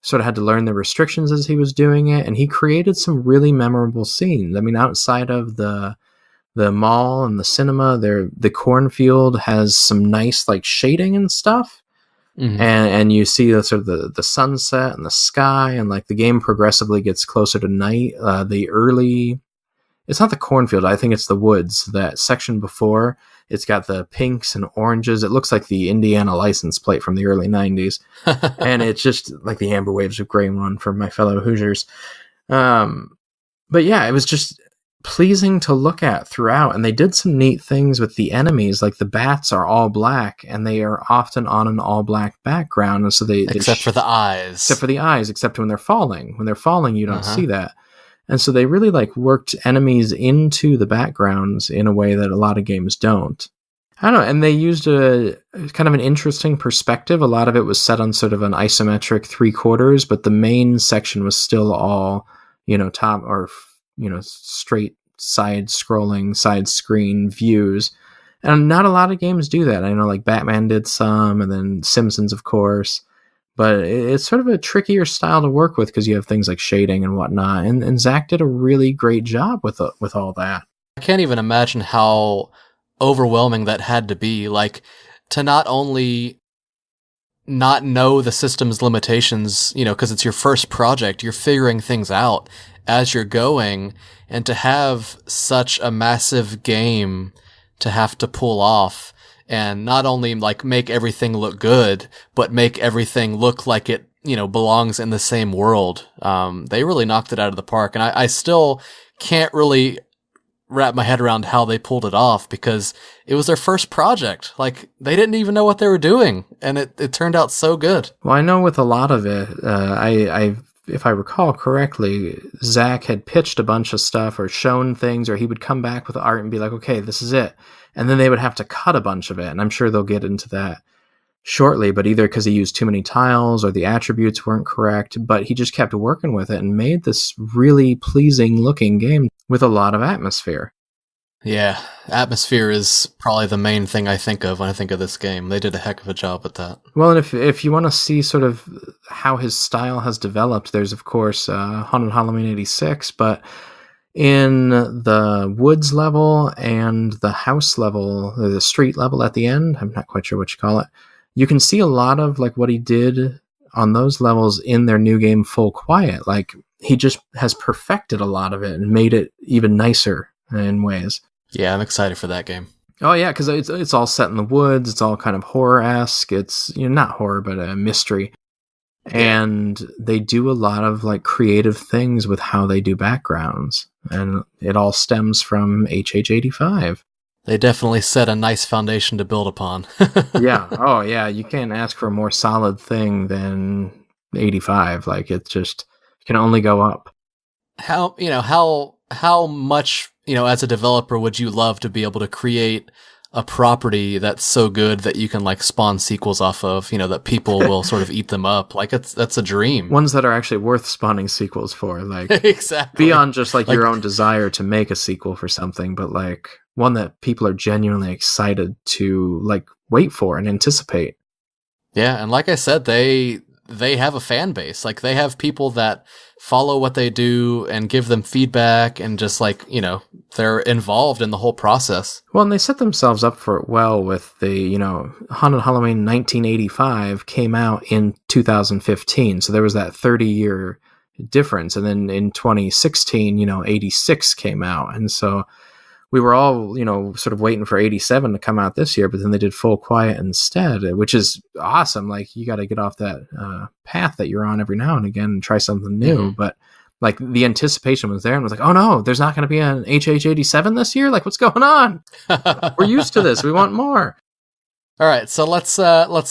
sort of had to learn the restrictions as he was doing it. And he created some really memorable scenes. I mean, outside of the mall and the cinema, the cornfield has some nice like shading and stuff. Mm-hmm. And you see sort of the sunset and the sky, and like the game progressively gets closer to night. It's not the cornfield. I think it's the woods. That section before, it's got the pinks and oranges. It looks like the Indiana license plate from the early 90s. And it's just like the amber waves of gray one for my fellow Hoosiers. But yeah, it was just pleasing to look at throughout. And they did some neat things with the enemies. Like the bats are all black, and they are often on an all black background. And so except for the eyes. Except for the eyes, except when they're falling. When they're falling, you don't see that. And so they really worked enemies into the backgrounds in a way that a lot of games don't. I don't know, and they used a kind of an interesting perspective. A lot of it was set on sort of an isometric 3/4, but the main section was still all, top or, straight side-scrolling, side-screen views. And not a lot of games do that. I know like Batman did some, and then Simpsons, of course. But it's sort of a trickier style to work with because you have things like shading and whatnot. And Zach did a really great job with all that. I can't even imagine how overwhelming that had to be. Like, to not only not know the system's limitations, because it's your first project, you're figuring things out as you're going, and to have such a massive game to have to pull off. And not only make everything look good, but make everything look like it, belongs in the same world. They really knocked it out of the park. And I still can't really wrap my head around how they pulled it off, because it was their first project. Like, they didn't even know what they were doing, and it turned out so good. Well, I know with a lot of it, if I recall correctly, Zach had pitched a bunch of stuff or shown things, or he would come back with art and be like, okay, this is it. And then they would have to cut a bunch of it. And I'm sure they'll get into that shortly, but either because he used too many tiles or the attributes weren't correct, but he just kept working with it and made this really pleasing looking game with a lot of atmosphere. Yeah, atmosphere is probably the main thing I think of when I think of this game. They did a heck of a job with that. Well, and if you want to see sort of how his style has developed, there's of course Haunted Halloween 86, but in the woods level and the house level, or the street level at the end, I'm not quite sure what you call it, you can see a lot of what he did on those levels in their new game Full Quiet. Like, he just has perfected a lot of it and made it even nicer in ways. Yeah, I'm excited for that game. Oh yeah, because it's all set in the woods. It's all kind of horror-esque. It's not horror, but a mystery. And they do a lot of like creative things with how they do backgrounds. And it all stems from HH85. They definitely set a nice foundation to build upon. Yeah. Oh, yeah. You can't ask for a more solid thing than 85. Like, it just can only go up. How much, as a developer, would you love to be able to create a property that's so good that you can like spawn sequels off of, that people will sort of eat them up? Like, that's a dream. Ones that are actually worth spawning sequels for, like exactly. Beyond just like your own desire to make a sequel for something, but like one that people are genuinely excited to like wait for and anticipate. Yeah, and like I said, they have a fan base. Like, they have people that follow what they do and give them feedback, and just like, they're involved in the whole process. Well, and they set themselves up for it well with the, Haunted Halloween 1985 came out in 2015. So there was that 30-year difference. And then in 2016, 86 came out. And so we were all, sort of waiting for 87 to come out this year, but then they did Full Quiet instead, which is awesome. Like, you got to get off that path that you're on every now and again and try something new. Mm-hmm. But like, the anticipation was there, and was like, oh no, there's not going to be an HH87 this year. Like, what's going on? We're used to this. We want more. All right. So let's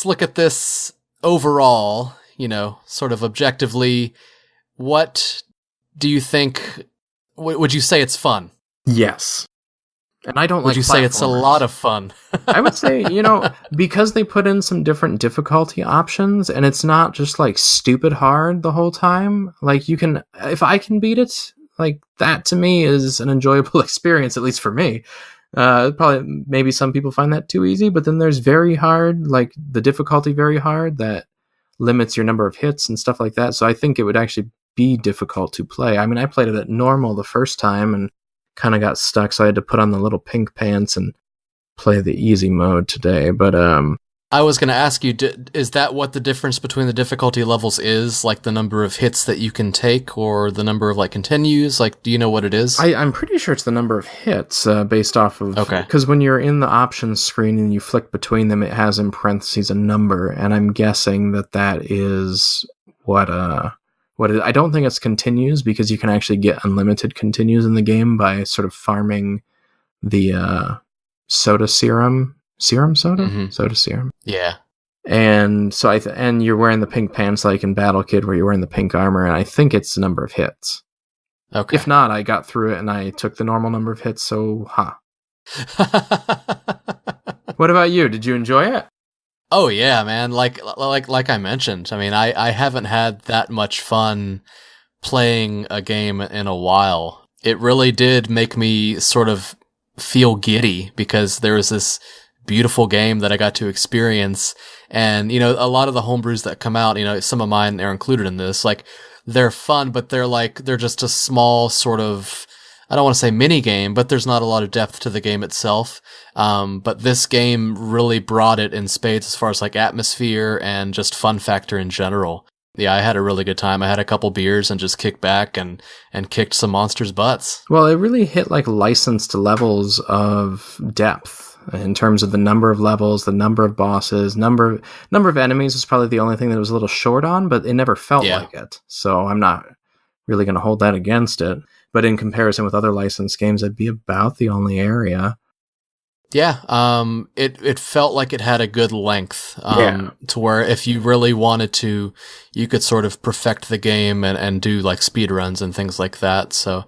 look at this overall, sort of objectively. What do you think? Would you say it's fun? Yes. And I don't Would you say it's a lot of fun? I would say, because they put in some different difficulty options, and it's not just like stupid hard the whole time. Like, if I can beat it, like, that to me is an enjoyable experience, at least for me. Probably, maybe some people find that too easy, but then there's very hard, like the difficulty very hard that limits your number of hits and stuff like that. So I think it would actually be difficult to play. I mean, I played it at normal the first time and kind of got stuck, so I had to put on the little pink pants and play the easy mode today. But I was going to ask you, is that what the difference between the difficulty levels is? Like, the number of hits that you can take, or the number of like continues? Like, do you know what it is? I'm pretty sure it's the number of hits based off of... Okay. Because when you're in the options screen and you flick between them, it has in parentheses a number, and I'm guessing that is what I don't think it's continues, because you can actually get unlimited continues in the game by sort of farming the soda serum soda? Mm-hmm. Soda serum. Yeah. And so and you're wearing the pink pants like in Battle Kid, where you're wearing the pink armor, and I think it's the number of hits. Okay. If not, I got through it and I took the normal number of hits, so What about you? Did you enjoy it? Oh yeah, man. Like I mentioned, I mean, I haven't had that much fun playing a game in a while. It really did make me sort of feel giddy, because there was this beautiful game that I got to experience. And, a lot of the homebrews that come out, some of mine are included in this, like, they're fun, but they're just a small sort of, I don't want to say mini game, but there's not a lot of depth to the game itself. But this game really brought it in spades as far as like atmosphere and just fun factor in general. Yeah, I had a really good time. I had a couple beers and just kicked back and kicked some monsters' butts. Well, it really hit like licensed levels of depth in terms of the number of levels, the number of bosses, number of enemies is probably the only thing that it was a little short on, but it never felt like it. So I'm not really going to hold that against it. But in comparison with other licensed games, that'd be about the only area. Yeah, it felt like it had a good length, to where if you really wanted to, you could sort of perfect the game and do like speed runs and things like that. So,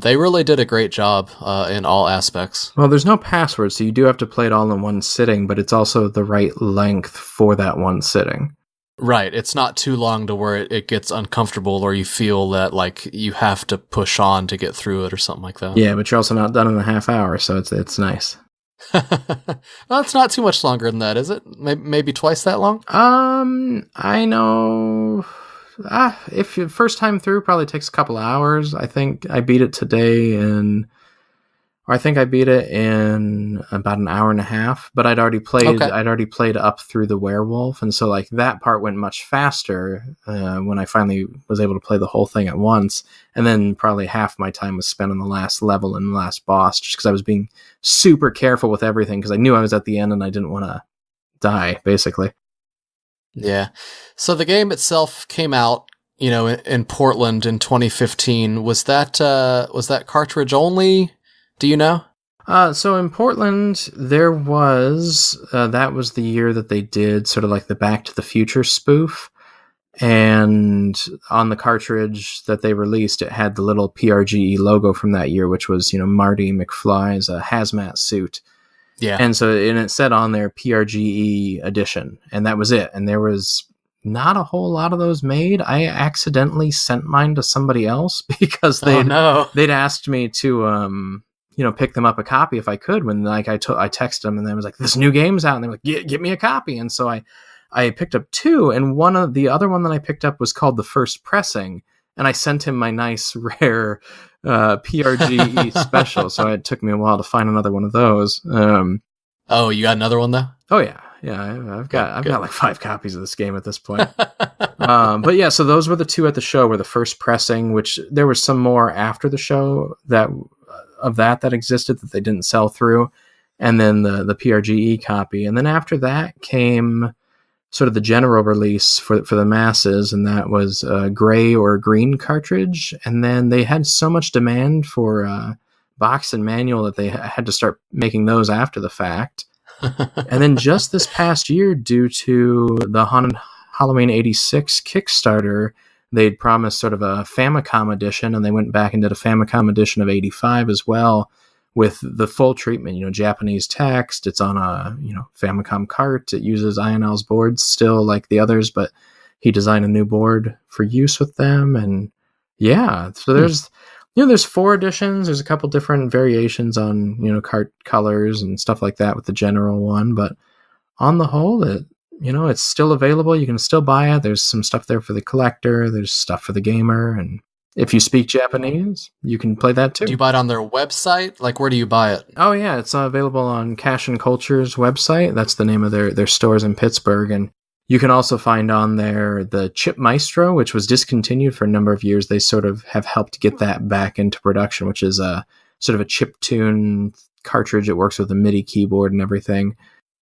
they really did a great job, in all aspects. Well, there's no password, so you do have to play it all in one sitting, but it's also the right length for that one sitting. Right. It's not too long to where it gets uncomfortable, or you feel that like you have to push on to get through it or something like that. Yeah, but you're also not done in a half hour, so it's nice. Well, it's not too much longer than that, is it? Maybe twice that long? I know. If your first time through, probably takes a couple hours. I think I beat it today I think I beat it in about an hour and a half, but I'd already played up through the werewolf, and so like that part went much faster when I finally was able to play the whole thing at once. And then probably half my time was spent on the last level and the last boss, just because I was being super careful with everything, because I knew I was at the end and I didn't want to die, basically. Yeah. So the game itself came out, in Portland in 2015. Was that cartridge only? Do you know? So in Portland, there was that was the year that they did sort of like the Back to the Future spoof, and on the cartridge that they released, it had the little PRGE logo from that year, which was Marty McFly's hazmat suit, Yeah. and it said on there PRGE edition, and that was it. And there was not a whole lot of those made. I accidentally sent mine to somebody else because they'd asked me to pick them up a copy if I could, when I texted them and they was like, this new game's out, and they were like, get me a copy. And so I picked up two, and the other one that I picked up was called The First Pressing, and I sent him my nice rare PRGE special. So it took me a while to find another one of those. Oh, you got another one though? Oh yeah. I've got like 5 copies of this game at this point. But yeah, so those were the two at the show. Were The First Pressing, which there was some more after the show that existed that they didn't sell through, and then the PRGE copy. And then after that came sort of the general release for the masses, and that was a gray or green cartridge. And then they had so much demand for box and manual that they had to start making those after the fact. And then just this past year, due to the Haunted Halloween 86 Kickstarter, they'd promised sort of a Famicom edition, and they went back and did a Famicom edition of 85 as well, with the full treatment, Japanese text. It's on a, Famicom cart. It uses INL's boards still like the others, but he designed a new board for use with them. And yeah, so there's 4 editions. There's a couple different variations on, cart colors and stuff like that with the general one. But on the whole, it's still available. You can still buy it. There's some stuff there for the collector. There's stuff for the gamer. And if you speak Japanese, you can play that too. Do you buy it on their website? Like, where do you buy it? Oh, yeah. It's available on Cash and Culture's website. That's the name of their stores in Pittsburgh. And you can also find on there the Chip Maestro, which was discontinued for a number of years. They sort of have helped get that back into production, which is a sort of a chiptune cartridge. It works with a MIDI keyboard and everything.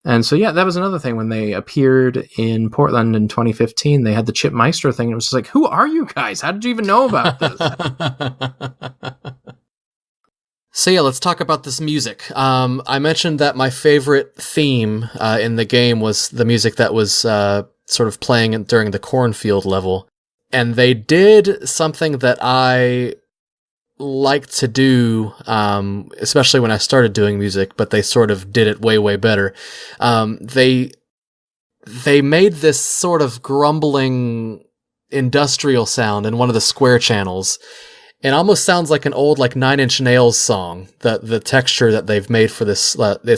And so, yeah, that was another thing. When they appeared in Portland in 2015, they had the Chip Maestro thing. And it was just like, who are you guys? How did you even know about this? So yeah, let's talk about this music. I mentioned that my favorite theme in the game was the music that was sort of playing during the cornfield level. And they did something that I like to do, especially when I started doing music, but they sort of did it way, way better. They made this sort of grumbling industrial sound in one of the square channels. It almost sounds like an old, like, Nine Inch Nails song. The texture that they've made for this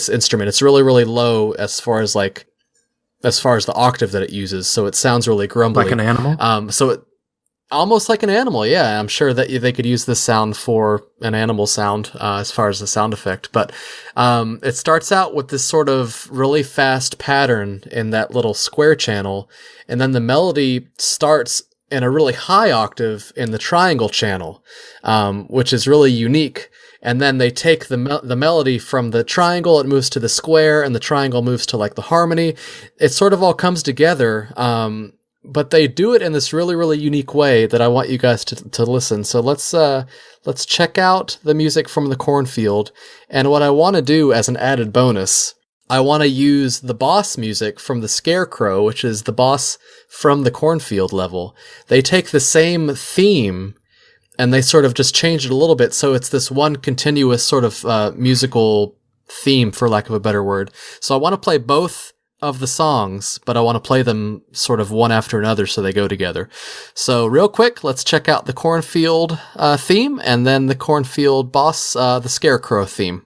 instrument, it's really, really low as far as the octave that it uses. So it sounds really grumbly, like an animal. So it almost like an animal. Yeah, I'm sure that they could use this sound for an animal sound as far as the sound effect. But it starts out with this sort of really fast pattern in that little square channel, and then the melody starts in a really high octave in the triangle channel, which is really unique. And then they take the melody from the triangle, it moves to the square, and the triangle moves to like the harmony. It sort of all comes together, but they do it in this really, really unique way that I want you guys to listen. So let's check out the music from the cornfield. And what I want to do as an added bonus, I want to use the boss music from the Scarecrow, which is the boss from the cornfield level. They take the same theme and they sort of just change it a little bit, so it's this one continuous sort of musical theme, for lack of a better word. So I want to play both of the songs, but I want to play them sort of one after another so they go together. So real quick, let's check out the cornfield theme, and then the cornfield boss, the Scarecrow theme.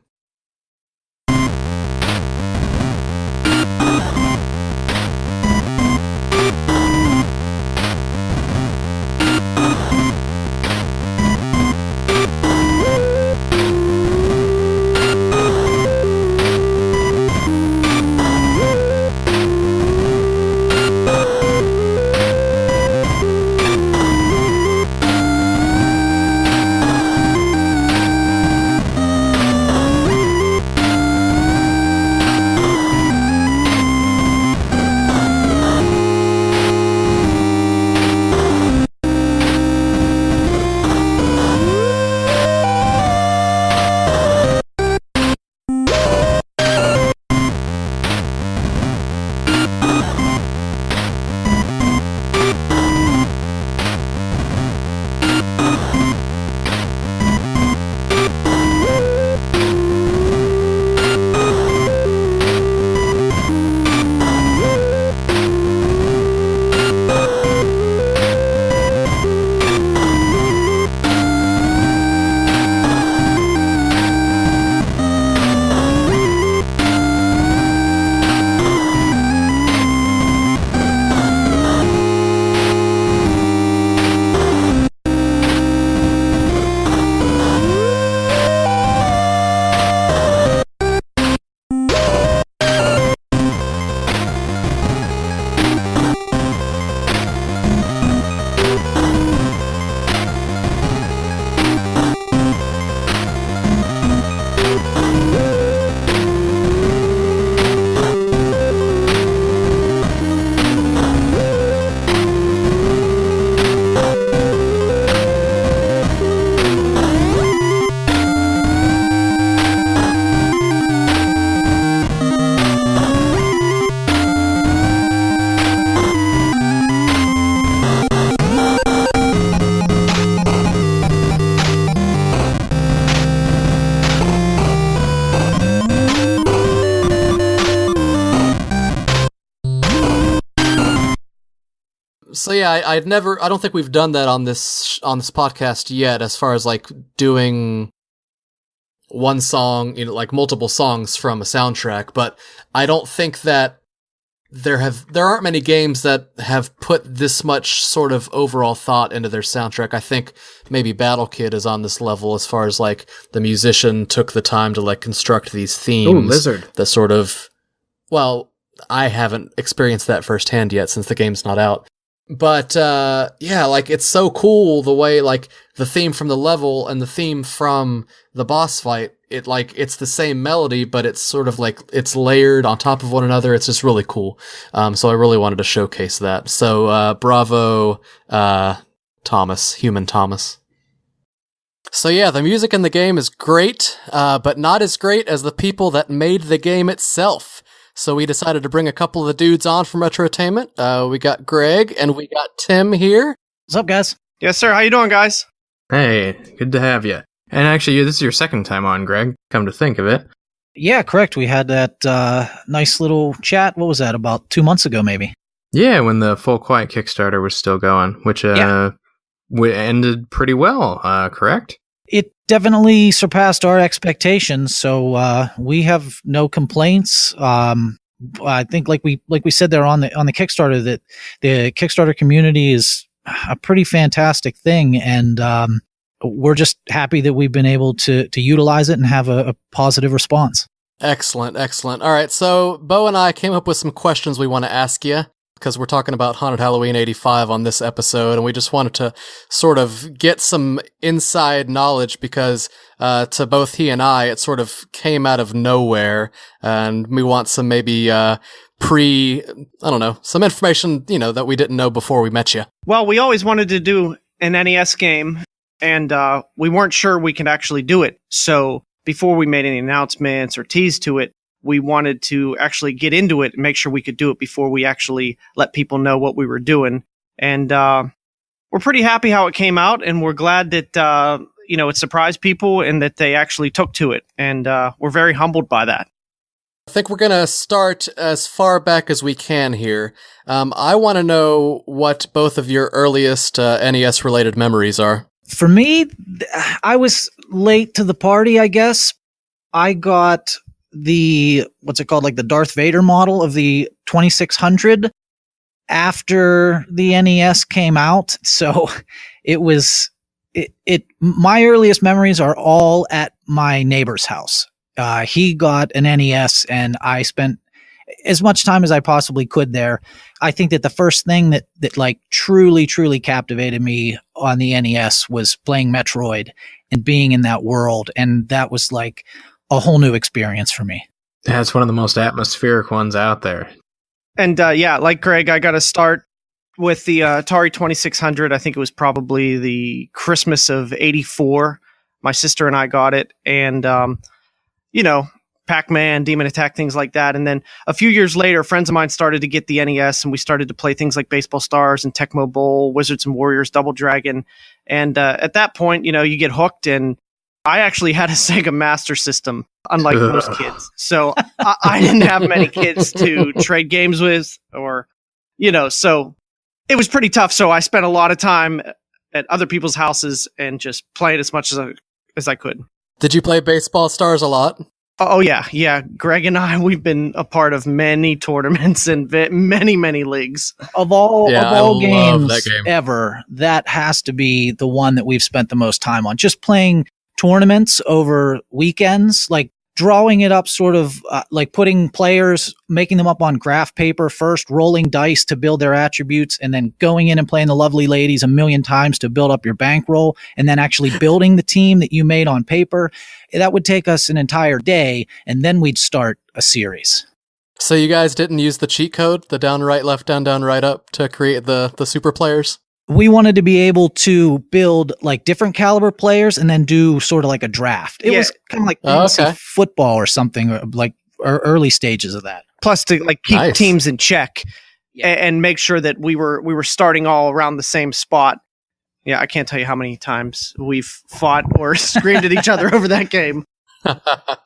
So yeah, I don't think we've done that on this podcast yet, as far as like doing one song, like multiple songs from a soundtrack, but I don't think that there aren't many games that have put this much sort of overall thought into their soundtrack. I think maybe Battle Kid is on this level as far as like the musician took the time to like construct these themes. Ooh, Lizard. That sort of, well, I haven't experienced that firsthand yet since the game's not out. But yeah, like it's so cool the way like the theme from the level and the theme from the boss fight, it's the same melody, but it's sort of like it's layered on top of one another. It's just really cool. So I really wanted to showcase that. So bravo, Human Thomas. So yeah, the music in the game is great, but not as great as the people that made the game itself. So we decided to bring a couple of the dudes on from Retrotainment. We got Greg and we got Tim here. What's up, guys? Yes, sir. How you doing, guys? Hey, good to have you. And actually, this is your second time on, Greg, come to think of it. Yeah, correct. We had that nice little chat. What was that, about 2 months ago, maybe? Yeah, when the Full Quiet Kickstarter was still going, which ended pretty well, correct? It definitely surpassed our expectations, so we have no complaints. I think, like we said there on the Kickstarter, that the Kickstarter community is a pretty fantastic thing, and we're just happy that we've been able to utilize it and have a positive response. Excellent. All right, so Beau and I came up with some questions we want to ask you, because we're talking about Haunted Halloween 85 on this episode, and we just wanted to sort of get some inside knowledge, because to both he and I, it sort of came out of nowhere, and we want some maybe some information, that we didn't know before we met you. Well, we always wanted to do an NES game, and we weren't sure we could actually do it. So before we made any announcements or tease to it, we wanted to actually get into it and make sure we could do it before we actually let people know what we were doing. And we're pretty happy how it came out, and we're glad that it surprised people and that they actually took to it. And we're very humbled by that. I think we're going to start as far back as we can here. I want to know what both of your earliest NES-related memories are. For me, I was late to the party, I guess. I got the, what's it called, like the Darth Vader model of the 2600 after the NES came out. So it was, my earliest memories are all at my neighbor's house. He got an NES, and I spent as much time as I possibly could there. I think that the first thing that like truly captivated me on the NES was playing Metroid and being in that world. And that was like a whole new experience for me. Yeah, it's one of the most atmospheric ones out there. And like Greg, I got to start with the Atari 2600. I think it was probably the Christmas of '84. My sister and I got it, and Pac-Man, Demon Attack, things like that. And then a few years later, friends of mine started to get the NES, and we started to play things like Baseball Stars and Tecmo Bowl, Wizards and Warriors, Double Dragon. And at that point, you get hooked, and I actually had a Sega Master System, unlike most kids. So I didn't have many kids to trade games with, or, so it was pretty tough. So I spent a lot of time at other people's houses and just playing as much as I could. Did you play Baseball Stars a lot? Oh, yeah. Yeah. Greg and I, we've been a part of many tournaments and many leagues. Of all games that game ever, that has to be the one that we've spent the most time on. Just playing tournaments over weekends, like drawing it up, sort of like putting players, making them up on graph paper first, rolling dice to build their attributes, and then going in and playing the lovely ladies a million times to build up your bankroll, and then actually building the team that you made on paper. That would take us an entire day, and then we'd start a series. So you guys didn't use the cheat code, the down, right, left, down, right, up, to create the super players? We wanted to be able to build like different caliber players and then do sort of like a draft. It was kind of like fantasy football or something, or like early stages of that. Plus to like keep teams in check and make sure that we were starting all around the same spot. Yeah, I can't tell you how many times we've fought or screamed at each other over that game.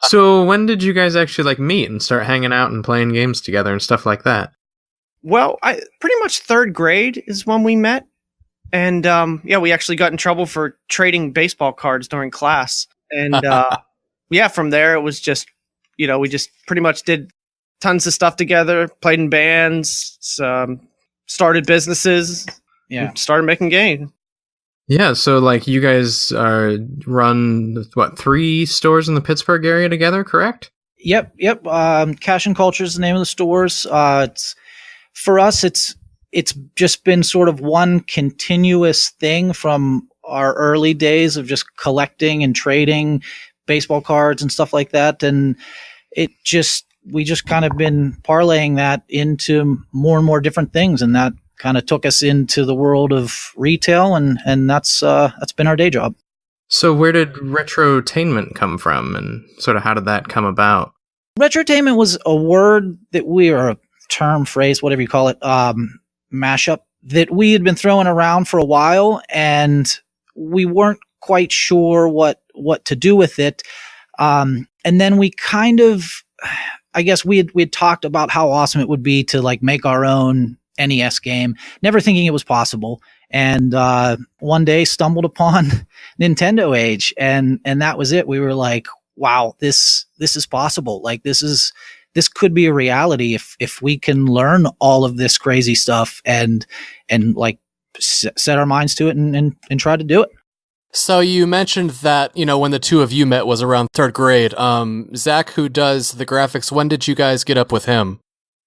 So when did you guys actually like meet and start hanging out and playing games together and stuff like that? Well, I pretty much third grade is when we met. And we actually got in trouble for trading baseball cards during class. And from there it was just, we just pretty much did tons of stuff together, played in bands, started businesses, started making games. Yeah, so like you guys run 3 stores in the Pittsburgh area together, correct? Yep. Cash and Culture is the name of the stores. For us, it's just been sort of one continuous thing from our early days of just collecting and trading baseball cards and stuff like that. And we just kind of been parlaying that into more and more different things. And that kind of took us into the world of retail. And that's been our day job. So where did Retrotainment come from, and sort of how did that come about? Retrotainment was a word that or a term, phrase, whatever you call it, mashup that we had been throwing around for a while, and we weren't quite sure what to do with it. And then we kind of, I guess we had talked about how awesome it would be to like make our own NES game, never thinking it was possible. And one day stumbled upon Nintendo Age, and that was it. We were like, wow, this is possible. Like this could be a reality if we can learn all of this crazy stuff and like set our minds to it and try to do it. So you mentioned that, when the two of you met was around third grade. Zach, who does the graphics, when did you guys get up with him?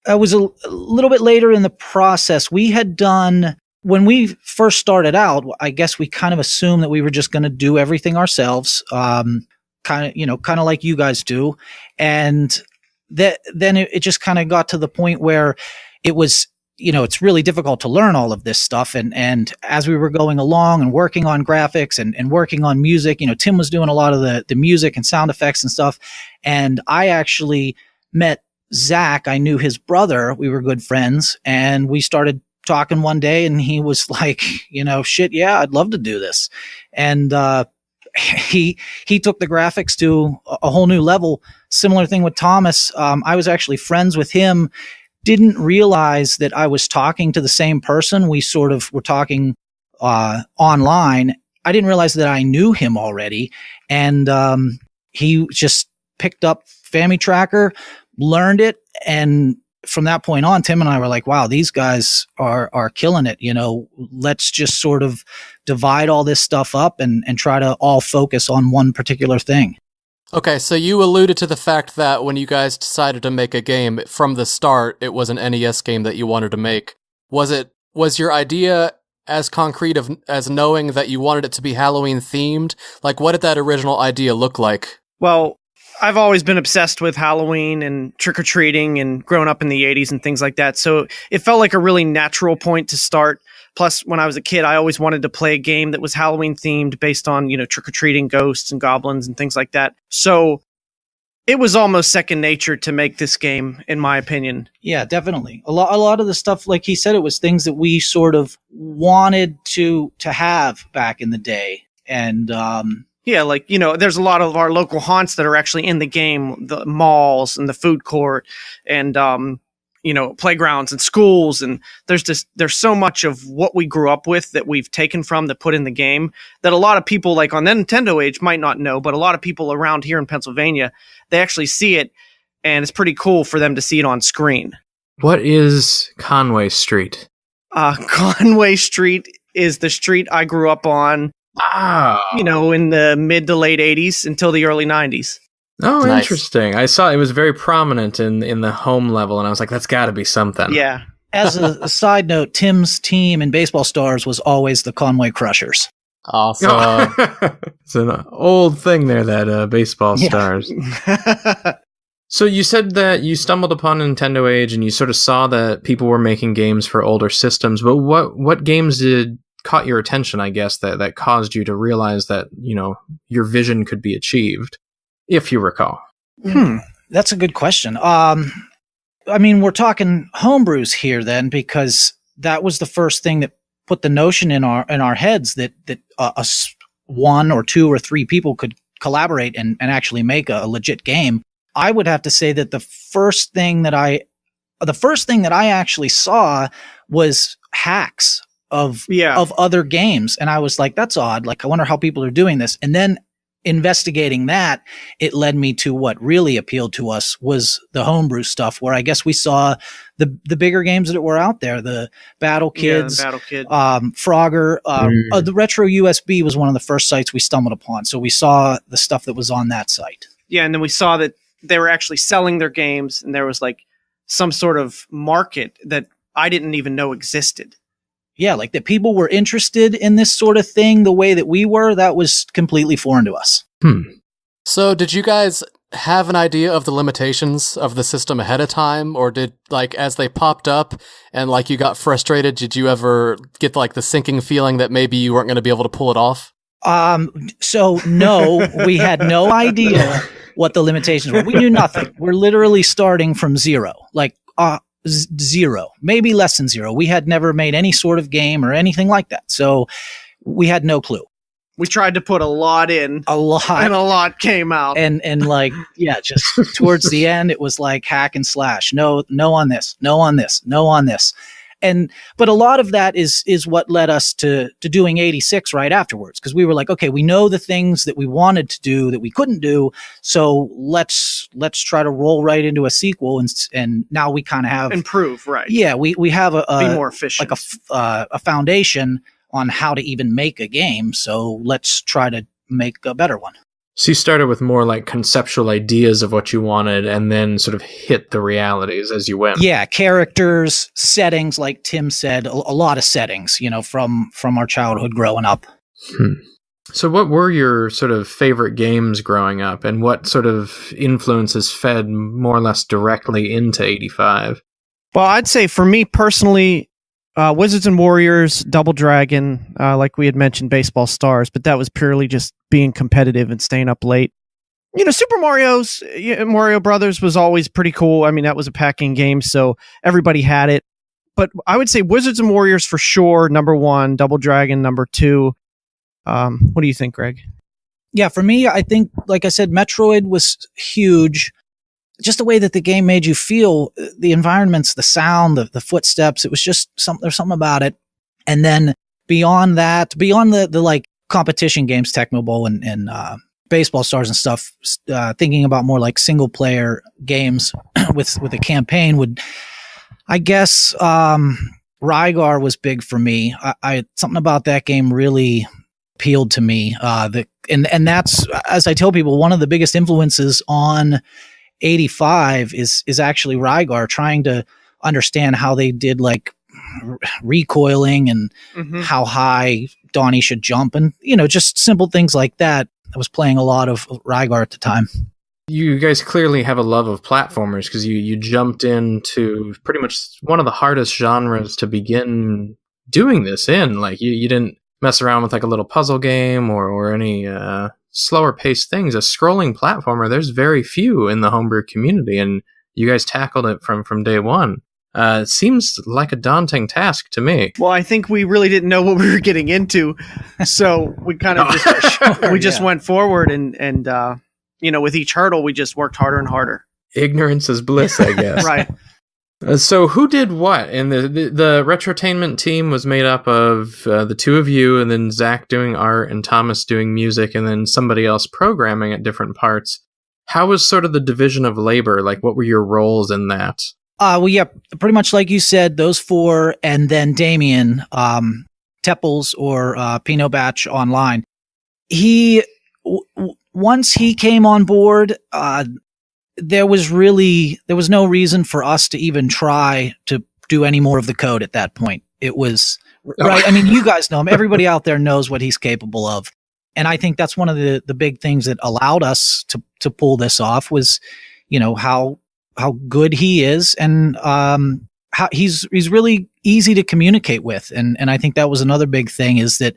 It was a little bit later in the process. We had done, when we first started out, I guess we kind of assumed that we were just going to do everything ourselves, kind of like you guys do. And then it just kind of got to the point where it was, it's really difficult to learn all of this stuff. And as we were going along and working on graphics and working on music, Tim was doing a lot of the music and sound effects and stuff. And I actually met Zach. I knew his brother. We were good friends, and we started talking one day, and he was like, shit, yeah, I'd love to do this. And, he took the graphics to a whole new level. Similar thing with Thomas. I was actually friends with him. Didn't realize that I was talking to the same person. We sort of were talking online. I didn't realize that I knew him already. And he just picked up Family Tracker, learned it, and from that point on, Tim and I were like, wow, these guys are killing it. Let's just sort of divide all this stuff up and try to all focus on one particular thing. Okay, so you alluded to the fact that when you guys decided to make a game, from the start, it was an NES game that you wanted to make. Was your idea as concrete as knowing that you wanted it to be Halloween themed? Like, what did that original idea look like? Well, I've always been obsessed with Halloween and trick-or-treating and growing up in the 80s and things like that. So it felt like a really natural point to start. Plus, when I was a kid, I always wanted to play a game that was Halloween themed based on, trick-or-treating ghosts and goblins and things like that. So it was almost second nature to make this game, in my opinion. Yeah, definitely. A lot of the stuff, like he said, it was things that we sort of wanted to have back in the day. And, yeah, like, there's a lot of our local haunts that are actually in the game, the malls and the food court and, playgrounds and schools. And there's so much of what we grew up with that we've taken from that put in the game that a lot of people like on Nintendo Age might not know, but a lot of people around here in Pennsylvania, they actually see it, and it's pretty cool for them to see it on screen. What is Conway Street? Conway Street is the street I grew up on. Oh. In the mid to late 80s until the early 90s. Oh, Nice. Interesting. I saw it was very prominent in the home level, and I was like, that's got to be something. Yeah. as a side note, Tim's team in Baseball Stars was always the Conway Crushers. Awesome. It's an old thing there, that Baseball Stars. So you said that you stumbled upon Nintendo Age, and you sort of saw that people were making games for older systems, but what games caught your attention, I guess, that caused you to realize that, your vision could be achieved, if you recall? That's a good question. We're talking homebrews here then, because that was the first thing that put the notion in our heads that us 1 or 2 or 3 people could collaborate and actually make a legit game. I would have to say that the first thing that I the first thing that I actually saw was hacks of other games. And I was like, that's odd. Like, I wonder how people are doing this. And then investigating that, it led me to what really appealed to us was the homebrew stuff, where I guess we saw the bigger games that were out there, the Battle Kids, Frogger, the Retro USB was one of the first sites we stumbled upon. So we saw the stuff that was on that site. Yeah. And then we saw that they were actually selling their games, and there was like some sort of market that I didn't even know existed. Yeah, like that people were interested in this sort of thing the way that we were, that was completely foreign to us. So did you guys have an idea of the limitations of the system ahead of time, or did, like, as they popped up and like you got frustrated, did you ever get like the sinking feeling that maybe you weren't going to be able to pull it off? So no, we had no idea what the limitations were. We knew nothing. We're literally starting from zero, like zero, maybe less than zero. We had never made any sort of game or anything like that. So we had no clue. We tried to put a lot in, and a lot came out. And like, yeah, just towards the end, it was like hack and slash. No on this, no on this, no on this. But a lot of that is what led us to doing 86 right afterwards. Cause we were like, okay, we know the things that we wanted to do that we couldn't do. So let's try to roll right into a sequel. And now we kind of have improve. Right. Yeah. We have be more efficient, like a foundation on how to even make a game. So let's try to make a better one. So you started with more like conceptual ideas of what you wanted, and then sort of hit the realities as you went. Yeah, characters, settings, like Tim said, a lot of settings, from our childhood growing up. So what were your sort of favorite games growing up, and what sort of influences fed more or less directly into 85? Well, I'd say for me personally, Wizards and Warriors, Double Dragon, like we had mentioned, Baseball Stars, but that was purely just being competitive and staying up late. Super Mario Brothers was always pretty cool. I mean, that was a packing game, so everybody had it. But I would say Wizards and Warriors for sure, number one, Double Dragon, number two. What do you think, Greg? Yeah, for me, I think, like I said, Metroid was huge. Just the way that the game made you feel, the environments, the sound, the footsteps, it was just there's something about it. And then beyond that, beyond the like competition games, Tecmo Bowl and Baseball Stars and stuff, thinking about more like single player games with a campaign would, I guess, Rygar was big for me. I something about that game really appealed to me. And that's, as I tell people, one of the biggest influences on 85 is actually Rygar, trying to understand how they did like recoiling and how high Donnie should jump, and just simple things like that. I was playing a lot of Rygar at the time. You guys clearly have a love of platformers, because you jumped into pretty much one of the hardest genres to begin doing this in. Like you didn't mess around with like a little puzzle game or any slower paced things. A scrolling platformer, there's very few in the homebrew community, and you guys tackled it from day one. It seems like a daunting task to me. Well, I think we really didn't know what we were getting into, so we kind of just went forward, and with each hurdle we just worked harder and harder. Ignorance is bliss, I guess. Right. So who did what? And the Retrotainment team was made up of the two of you, and then Zach doing art and Thomas doing music, and then somebody else programming at different parts. How was sort of the division of labor? Like, what were your roles in that? Well, yeah, pretty much like you said, those four, and then Damien, Teppels or Pinot Batch Online. Once he came on board, there was no reason for us to even try to do any more of the code at that point. It was right. I mean, you guys know him. Everybody out there knows what he's capable of. And I think that's one of the big things that allowed us to pull this off was, how good he is, and how he's really easy to communicate with. And I think that was another big thing, is that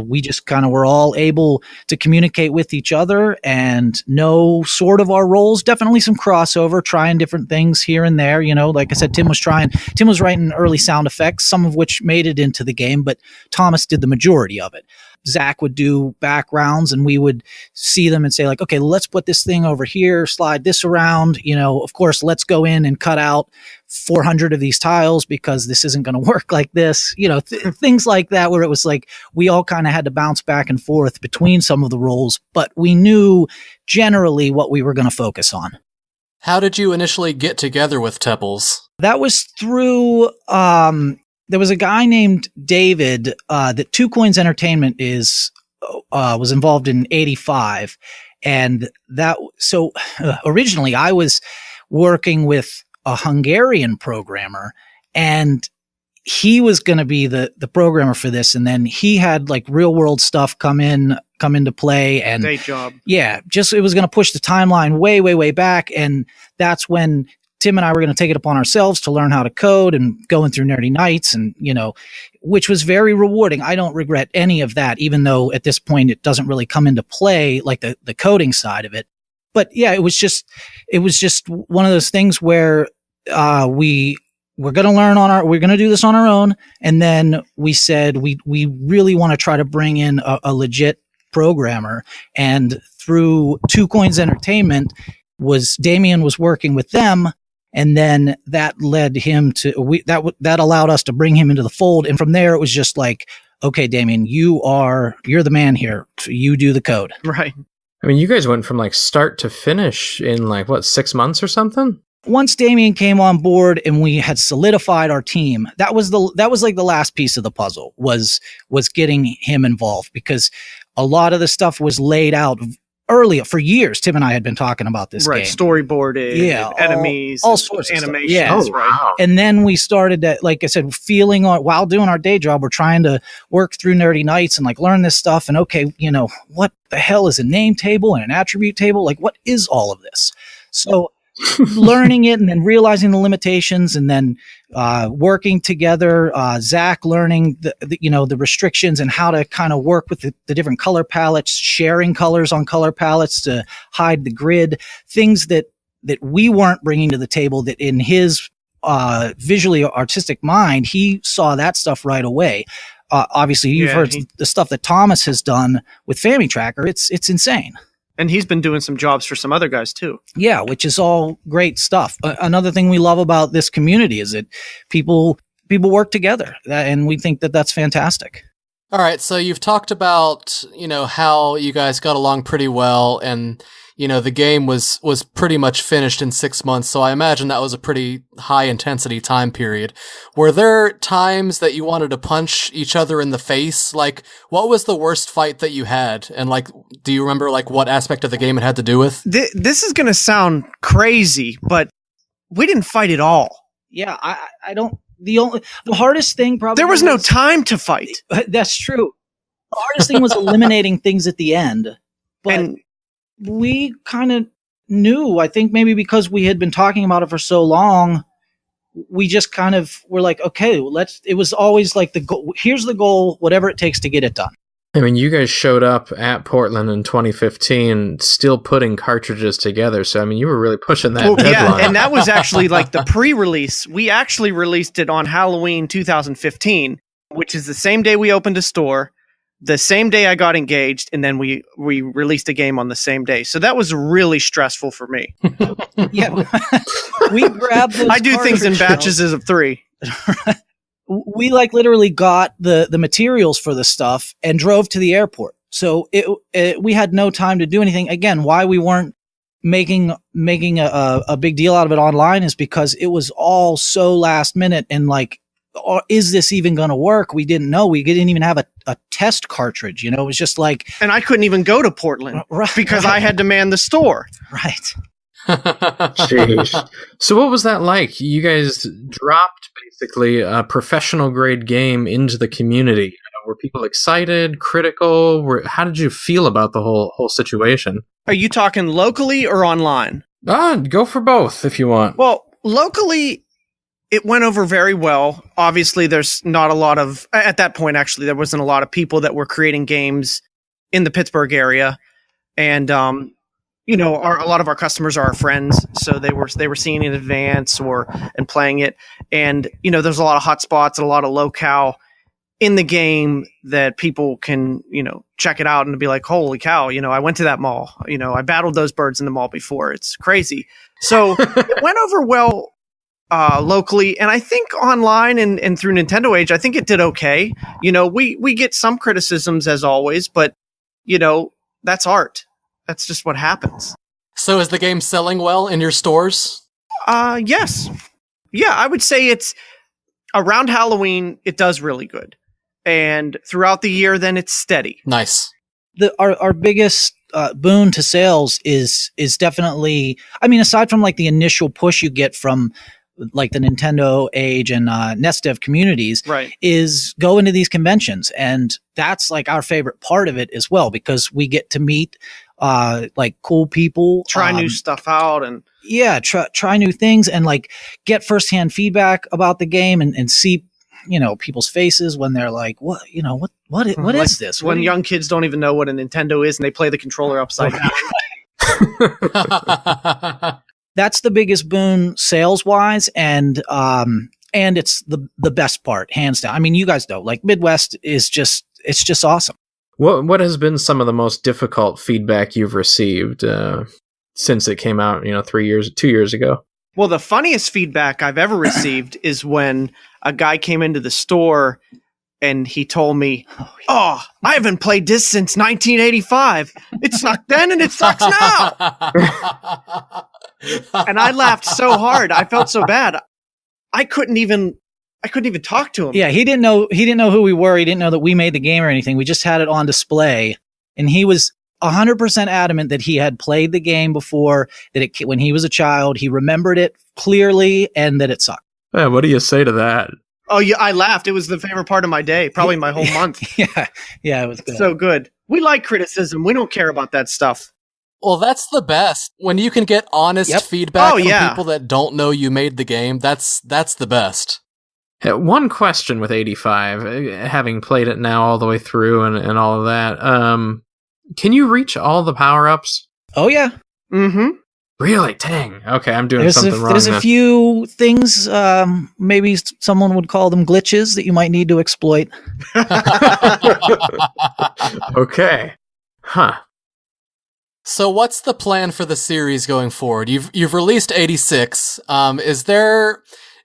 we just kind of were all able to communicate with each other and know sort of our roles. Definitely some crossover, trying different things here and there. Like I said, Tim was writing early sound effects, some of which made it into the game, but Thomas did the majority of it. Zach would do backgrounds, and we would see them and say like, okay, let's put this thing over here, slide this around. Of course, let's go in and cut out 400 of these tiles because this isn't going to work like this, things like that, where it was like we all kind of had to bounce back and forth between some of the roles, but we knew generally what we were going to focus on. How did you initially get together with Teppels? That was through, there was a guy named David that Two Coins Entertainment was involved in 85. And originally I was working with a Hungarian programmer, and he was going to be the programmer for this. And then he had like real world stuff come into play, and day job. Yeah, just it was going to push the timeline way, way, way back. And that's when Tim and I were going to take it upon ourselves to learn how to code and going through Nerdy Nights, and which was very rewarding. I don't regret any of that, even though at this point it doesn't really come into play, like the coding side of it. But yeah, it was just one of those things where we're going to we're going to do this on our own. And then we said, we really want to try to bring in a legit programmer. And through Two Coins Entertainment Damien was working with them. And then that led him to, that allowed us to bring him into the fold. And from there, it was just like, okay, Damien, you're the man here. You do the code. Right. I mean, you guys went from like start to finish in 6 months or something? Once Damien came on board and we had solidified our team, that was like the last piece of the puzzle was getting him involved, because a lot of the stuff was laid out earlier. For years, Tim and I had been talking about this game. Storyboarded, enemies, all sorts of animations. Yeah. Oh, right. wow. And then we started to, like I said, while doing our day job, we're trying to work through Nerdy Nights and learn this stuff. And okay, what the hell is a name table and an attribute table? Like, what is all of this? So learning it and then realizing the limitations, and then working together, Zach learning the restrictions and how to kind of work with the different color palettes, sharing colors on color palettes to hide the grid, things that we weren't bringing to the table, that in his visually artistic mind, he saw that stuff right away. Obviously, you've heard the stuff that Thomas has done with Family Tracker. It's insane. And he's been doing some jobs for some other guys too. Yeah, which is all great stuff. Another thing we love about this community is that people work together, and we think that that's fantastic. All right, so you've talked about, how you guys got along pretty well, and, the game was pretty much finished in 6 months, so I imagine that was a pretty high-intensity time period. Were there times that you wanted to punch each other in the face? Like, what was the worst fight that you had? And, do you remember, what aspect of the game it had to do with? This is going to sound crazy, but we didn't fight at all. Yeah, I don't... The hardest thing probably... There was no time to fight. That's true. The hardest thing was eliminating things at the end. But we kind of knew, I think maybe because we had been talking about it for so long, we just kind of were like, okay, it was always like the goal. Here's the goal, whatever it takes to get it done. I mean, you guys showed up at Portland in 2015, still putting cartridges together. So, I mean, you were really pushing that deadline. Yeah, and that was actually the pre-release. We actually released it on Halloween 2015, which is the same day we opened a store, the same day I got engaged, and then we released a game on the same day. So that was really stressful for me. Yeah, we grabbed those I do things in batches of 3. We literally got the materials for the stuff and drove to the airport. So we had no time to do anything. Again, why we weren't making a big deal out of it online is because it was all so last minute, and is this even going to work? We didn't know. We didn't even have a test cartridge. It was just and I couldn't even go to Portland because I had to man the store. Right. Jeez. So what was that like? You guys dropped basically a professional grade game into the community. Were people excited, critical? How did you feel about the whole situation? Are you talking locally or online? Go for both if you want. Well, locally, it went over very well. Obviously, there's not a lot of... At that point, actually, there wasn't a lot of people that were creating games in the Pittsburgh area. And, a lot of our customers are our friends, so they were seeing it in advance and playing it. And, there's a lot of hotspots and a lot of locale in the game that people can, check it out and be like, holy cow, I went to that mall. I battled those birds in the mall before. It's crazy. So it went over well locally, and I think online and through Nintendo Age, I think it did okay. We get some criticisms as always, but that's art. That's just what happens. So is the game selling well in your stores? Yes. Yeah, I would say it's around Halloween, it does really good. And throughout the year, then it's steady. Nice. Our biggest boon to sales is definitely, I mean, aside from like the initial push you get from like the Nintendo Age and NestDev communities, right, is go into these conventions. And that's like our favorite part of it as well, because we get to meet like cool people, try new stuff out, and try new things, and like get firsthand feedback about the game, and see people's faces when they're like, what is this? When young kids don't even know what a Nintendo is and they play the controller upside down. That's the biggest boon sales wise, and it's the best part, hands down. I mean, you guys know, like Midwest is just awesome. What has been some of the most difficult feedback you've received since it came out, 2 years ago? Well, the funniest feedback I've ever received is when a guy came into the store and he told me, "Oh, I haven't played this since 1985. It sucked then and it sucks now." And I laughed so hard. I felt so bad. I couldn't even talk to him. Yeah, he didn't know who we were. He didn't know that we made the game or anything. We just had it on display, and he was 100% adamant that he had played the game before, that when he was a child, he remembered it clearly, and that it sucked. Yeah, what do you say to that? Oh, yeah, I laughed. It was the favorite part of my day, probably my whole month. Yeah, it was good. So good. We like criticism. We don't care about that stuff. Well, that's the best. When you can get honest feedback from people that don't know you made the game, that's the best. One question with 85, having played it now all the way through and all of that, can you reach all the power-ups? Oh, yeah. Mm-hmm. Really? Dang. Okay, I'm doing something wrong. There's a few things, maybe someone would call them glitches, that you might need to exploit. Okay. Huh. So what's the plan for the series going forward? You've released 86.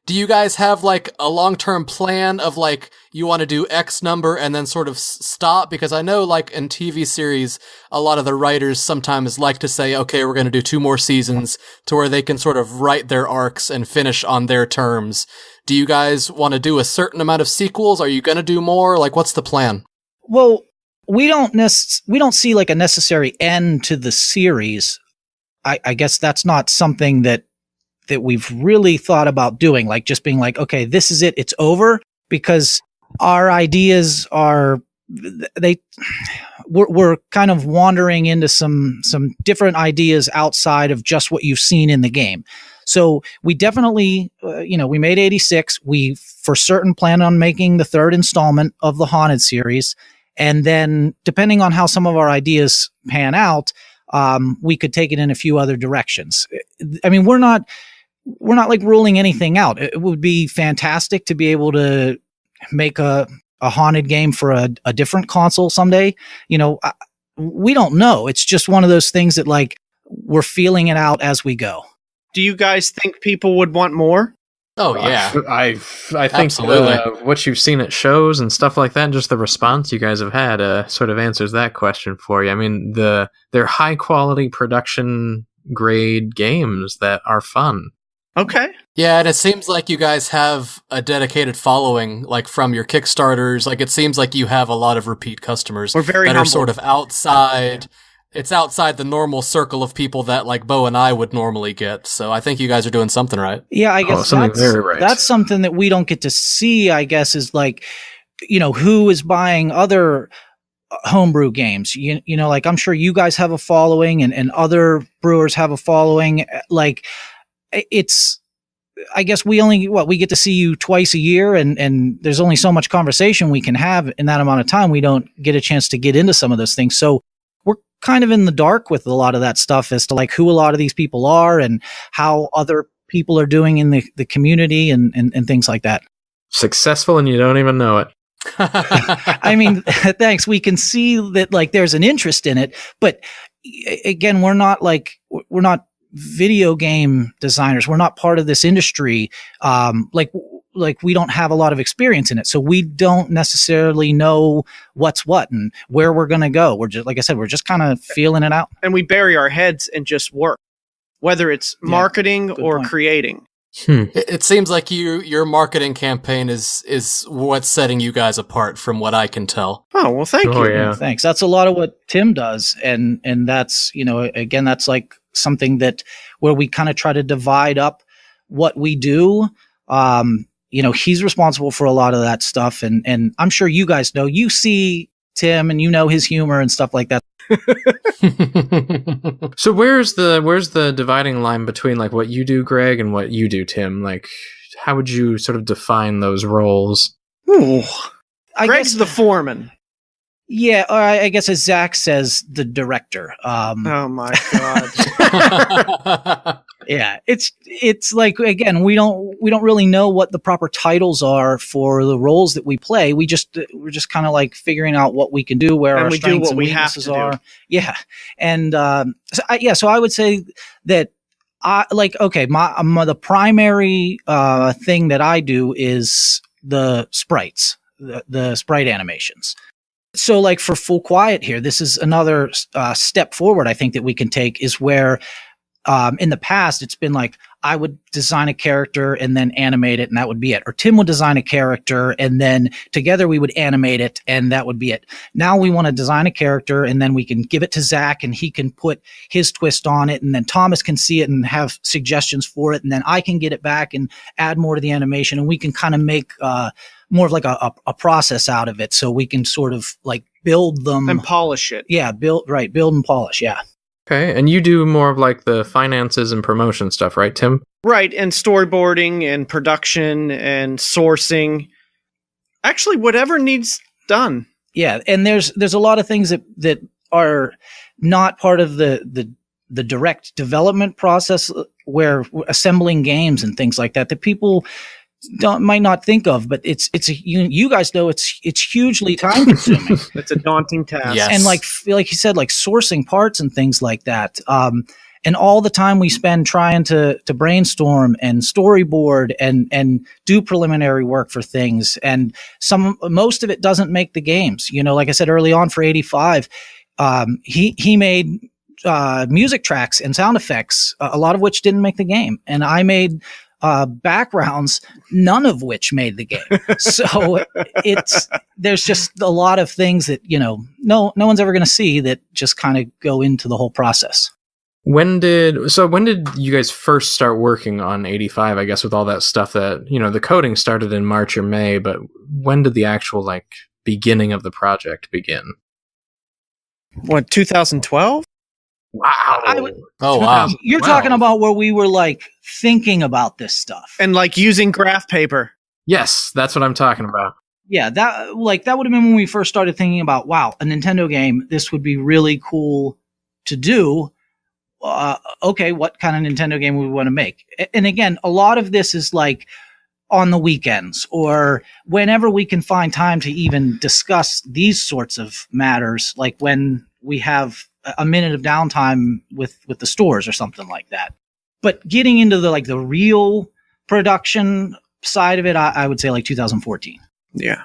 Do you guys have like a long-term plan of like you want to do X number and then sort of stop? Because I know like in TV series, a lot of the writers sometimes like to say, okay, we're going to do 2 more seasons to where they can sort of write their arcs and finish on their terms. Do you guys want to do a certain amount of sequels? Are you going to do more? Like, what's the plan? Well, we don't see like a necessary end to the series. I guess that's not something that we've really thought about doing, like just being like, okay, this is it, it's over, because our ideas we're kind of wandering into some different ideas outside of just what you've seen in the game. So we definitely, we made 86. We for certain plan on making the 3rd installment of the Haunted series. And then depending on how some of our ideas pan out, we could take it in a few other directions. I mean, we're not like ruling anything out. It would be fantastic to be able to make a Haunted game for a different console someday. We don't know. It's just one of those things that like we're feeling it out as we go. Do you guys think people would want more? Oh yeah, I think what you've seen at shows and stuff like that, and just the response you guys have had, sort of answers that question for you. I mean, they're high quality production grade games that are fun. Okay. Yeah, and it seems like you guys have a dedicated following, like from your Kickstarters. Like it seems like you have a lot of repeat customers. We're very that humble. Are sort of outside. It's outside the normal circle of people that like Beau and I would normally get. So I think you guys are doing something right. Yeah, I guess that's something that we don't get to see, I guess, is like, who is buying other homebrew games. Like I'm sure you guys have a following and other brewers have a following. Like it's, I guess we get to see you twice a year, and there's only so much conversation we can have in that amount of time. We don't get a chance to get into some of those things. So we're kind of in the dark with a lot of that stuff as to like who a lot of these people are and how other people are doing in the community and things like that. Successful and you don't even know it. I mean, thanks. We can see that like there's an interest in it, but again, we're not video game designers. We're not part of this industry. Like we don't have a lot of experience in it. So we don't necessarily know what's what and where we're going to go. We're just, like I said, we're just kind of feeling it out. And we bury our heads and just work, whether it's marketing or point. creating. It seems like your marketing campaign is what's setting you guys apart from what I can tell. Oh, well, thank you. Yeah. Thanks. That's a lot of what Tim does. And that's, again, that's like something that where we kind of try to divide up what we do. He's responsible for a lot of that stuff. And I'm sure you guys know, you see Tim and you know his humor and stuff like that. So where's the dividing line between like what you do, Greg, and what you do, Tim? Like, how would you sort of define those roles? Ooh. Greg's the foreman. Yeah, or I guess as Zach says, the director. Oh my God. Yeah, it's like, again, we don't really know what the proper titles are for the roles that we play. we're just kind of like figuring out what we can do, where our strengths and weaknesses are. Yeah, and so I would say that the primary thing that I do is the sprites, the sprite animations. So like for Full Quiet here, this is another step forward I think that we can take, is where in the past, it's been like I would design a character and then animate it, and that would be it. Or Tim would design a character, and then together we would animate it, and that would be it. Now we want to design a character, and then we can give it to Zach, and he can put his twist on it, and then Thomas can see it and have suggestions for it, and then I can get it back and add more to the animation, and we can kind of make more of like a process out of it, so we can sort of like build them and polish it. Yeah, build and polish. Yeah. Okay, and you do more of like the finances and promotion stuff, right, Tim? Right, and storyboarding and production and sourcing. Actually, whatever needs done. Yeah, and there's a lot of things that are not part of the direct development process, where assembling games and things like that people might not think of, but you guys know it's hugely time consuming. It's a daunting task. Yes. And like you said, like sourcing parts and things like that. And all the time we spend trying to brainstorm and storyboard and do preliminary work for things. And most of it doesn't make the games. Like I said early on for 85, he made music tracks and sound effects, a lot of which didn't make the game. And I made backgrounds, none of which made the game. So there's just a lot of things that, no one's ever going to see, that just kind of go into the whole process. When did you guys first start working on 85, I guess, with all that stuff that, the coding started in March or May, but when did the actual like beginning of the project begin? What, 2012? Wow. Wow. You're talking about where we were like thinking about this stuff. And like using graph paper. Yes, that's what I'm talking about. Yeah, that would have been when we first started thinking about, wow, a Nintendo game, this would be really cool to do. Okay, what kind of Nintendo game would we want to make? And again, a lot of this is like on the weekends or whenever we can find time to even discuss these sorts of matters, like when we have a minute of downtime with the stores or something like that. But getting into the real production side of it, I would say like 2014. Yeah.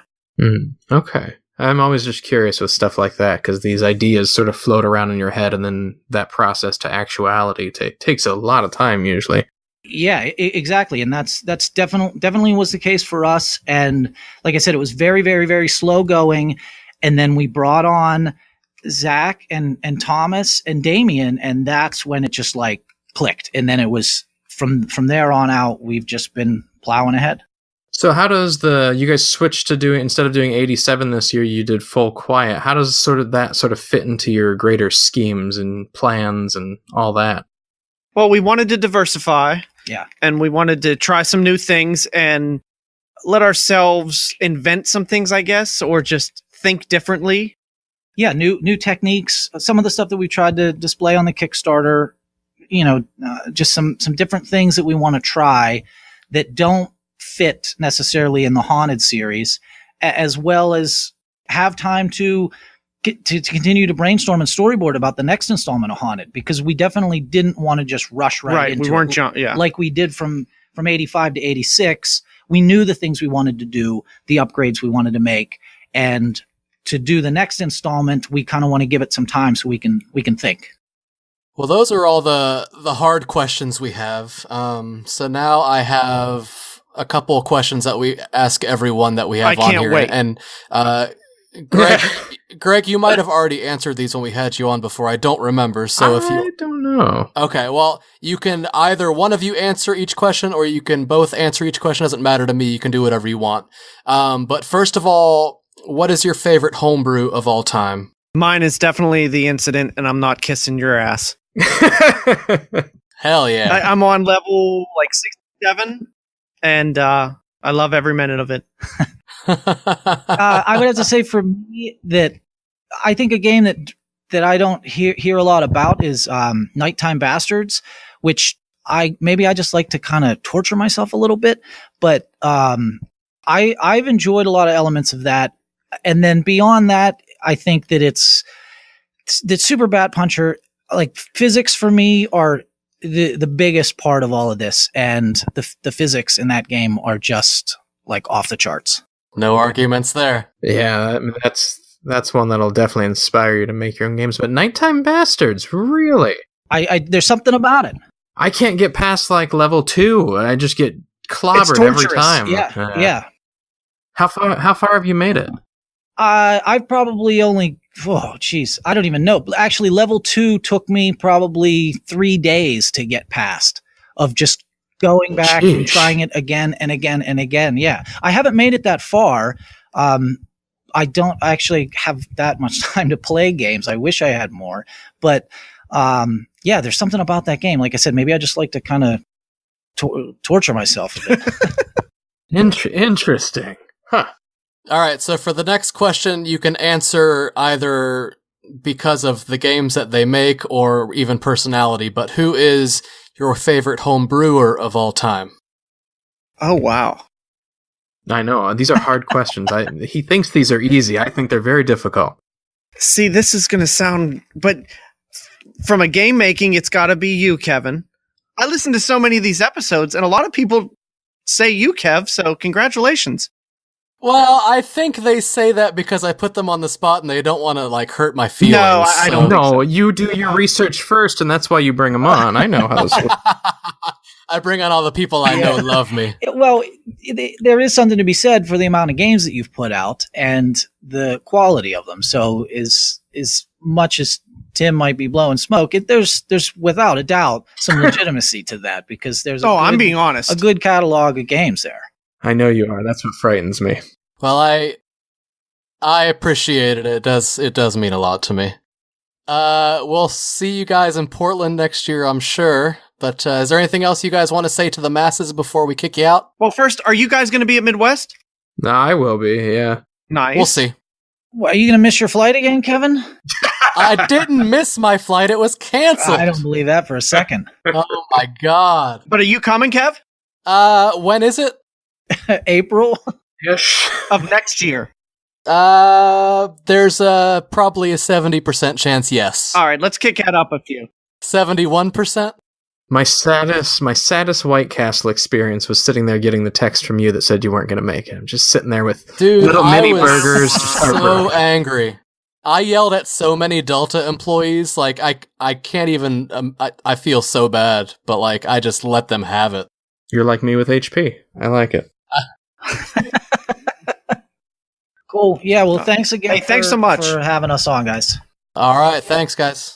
Okay. I'm always just curious with stuff like that, because these ideas sort of float around in your head, and then that process to actuality takes a lot of time usually. Yeah, exactly. And that's definitely was the case for us. And like I said, it was very, very, very slow going. And then we brought on Zach and Thomas and Damien, and that's when it just like clicked. And then it was from there on out, we've just been plowing ahead. So how does you guys switch to doing, instead of doing 87 this year, you did Full Quiet. How does that fit into your greater schemes and plans and all that? Well, we wanted to diversify. Yeah. And we wanted to try some new things and let ourselves invent some things, I guess, or just think differently. Yeah, new techniques. Some of the stuff that we tried to display on the Kickstarter, just some different things that we want to try that don't fit necessarily in the Haunted series, as well as have time to to continue to brainstorm and storyboard about the next installment of Haunted, because we definitely didn't want to just rush right into we weren't it. Like we did from 85 to 86. We knew the things we wanted to do, the upgrades we wanted to make, and to do the next installment, we kind of want to give it some time so we can think. Well, those are all the hard questions we have. So now I have a couple of questions that we ask everyone that we have on here. Wait. And Greg, you might have already answered these when we had you on before. I don't remember. So I don't know. Okay, well, you can either one of you answer each question, or you can both answer each question. Doesn't matter to me. You can do whatever you want. But first of all, what is your favorite homebrew of all time? Mine is definitely The Incident, and I'm not kissing your ass. Hell yeah. I'm on level like 67, and I love every minute of it. I would have to say for me that I think a game that I don't hear a lot about is Nighttime Bastards, which I just like to kind of torture myself a little bit, but I've enjoyed a lot of elements of that. And then beyond that, I think that that Super Bat Puncher, like physics for me are the biggest part of all of this, and the physics in that game are just like off the charts. No arguments there. Yeah, that's one that'll definitely inspire you to make your own games. But Nighttime Bastards, really? I there's something about it. I can't get past like level 2, and I just get clobbered every time. Yeah. How far have you made it? I've probably only, I don't even know. Actually, level 2 took me probably 3 days to get past, of just going back and trying it again and again and again. Yeah. I haven't made it that far. I don't actually have that much time to play games. I wish I had more, but, yeah, there's something about that game. Like I said, maybe I just like to kind of torture myself a bit. Interesting. Huh. All right, so for the next question, you can answer either because of the games that they make or even personality, but who is your favorite home brewer of all time? Oh, wow. I know. These are hard questions. He thinks these are easy. I think they're very difficult. See, this is going to sound... But from a game making, it's got to be you, Kevin. I listen to so many of these episodes, and a lot of people say you, Kev, so congratulations. Well, I think they say that because I put them on the spot and they don't want to, like, hurt my feelings. No, I don't. No, you do your research first, and that's why you bring them on. I know how this works. I bring on all the people I know love me. Well, there is something to be said for the amount of games that you've put out and the quality of them. So as much as Tim might be blowing smoke, there's without a doubt some legitimacy to that, because there's I'm being honest. A good catalog of games there. I know you are. That's what frightens me. Well, I appreciate it. It does mean a lot to me. We'll see you guys in Portland next year, I'm sure. But is there anything else you guys want to say to the masses before we kick you out? Well, first, are you guys going to be at Midwest? No, I will be, yeah. Nice. We'll see. What, are you going to miss your flight again, Kevin? I didn't miss my flight. It was canceled. I don't believe that for a second. Oh, my God. But are you coming, Kev? When is it? April? Yes. Of next year. There's probably a 70% chance, yes. All right, let's kick that up a few. 71%? My saddest White Castle experience was sitting there getting the text from you that said you weren't going to make it. I'm just sitting there with little mini burgers. So angry. I yelled at so many Delta employees, like I can't even. I feel so bad, but like I just let them have it. You're like me with HP. I like it. Cool. Yeah. Well, thanks again. Hey, thanks so much for having us on, guys. All right. Thanks, guys.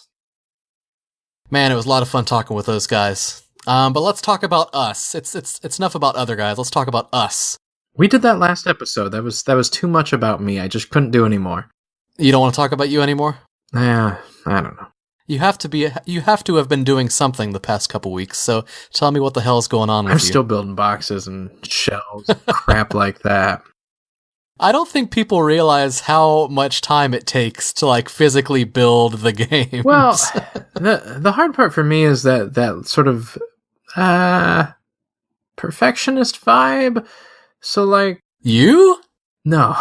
Man, it was a lot of fun talking with those guys. But let's talk about us. It's enough about other guys. Let's talk about us. We did that last episode. That was too much about me. I just couldn't do anymore. You don't want to talk about you anymore? Yeah, I don't know. You have to have been doing something the past couple weeks. So tell me what the hell is going on with you. I'm still building boxes and shelves, and crap like that. I don't think people realize how much time it takes to like physically build the game. Well, the hard part for me is that sort of perfectionist vibe. So like you? No.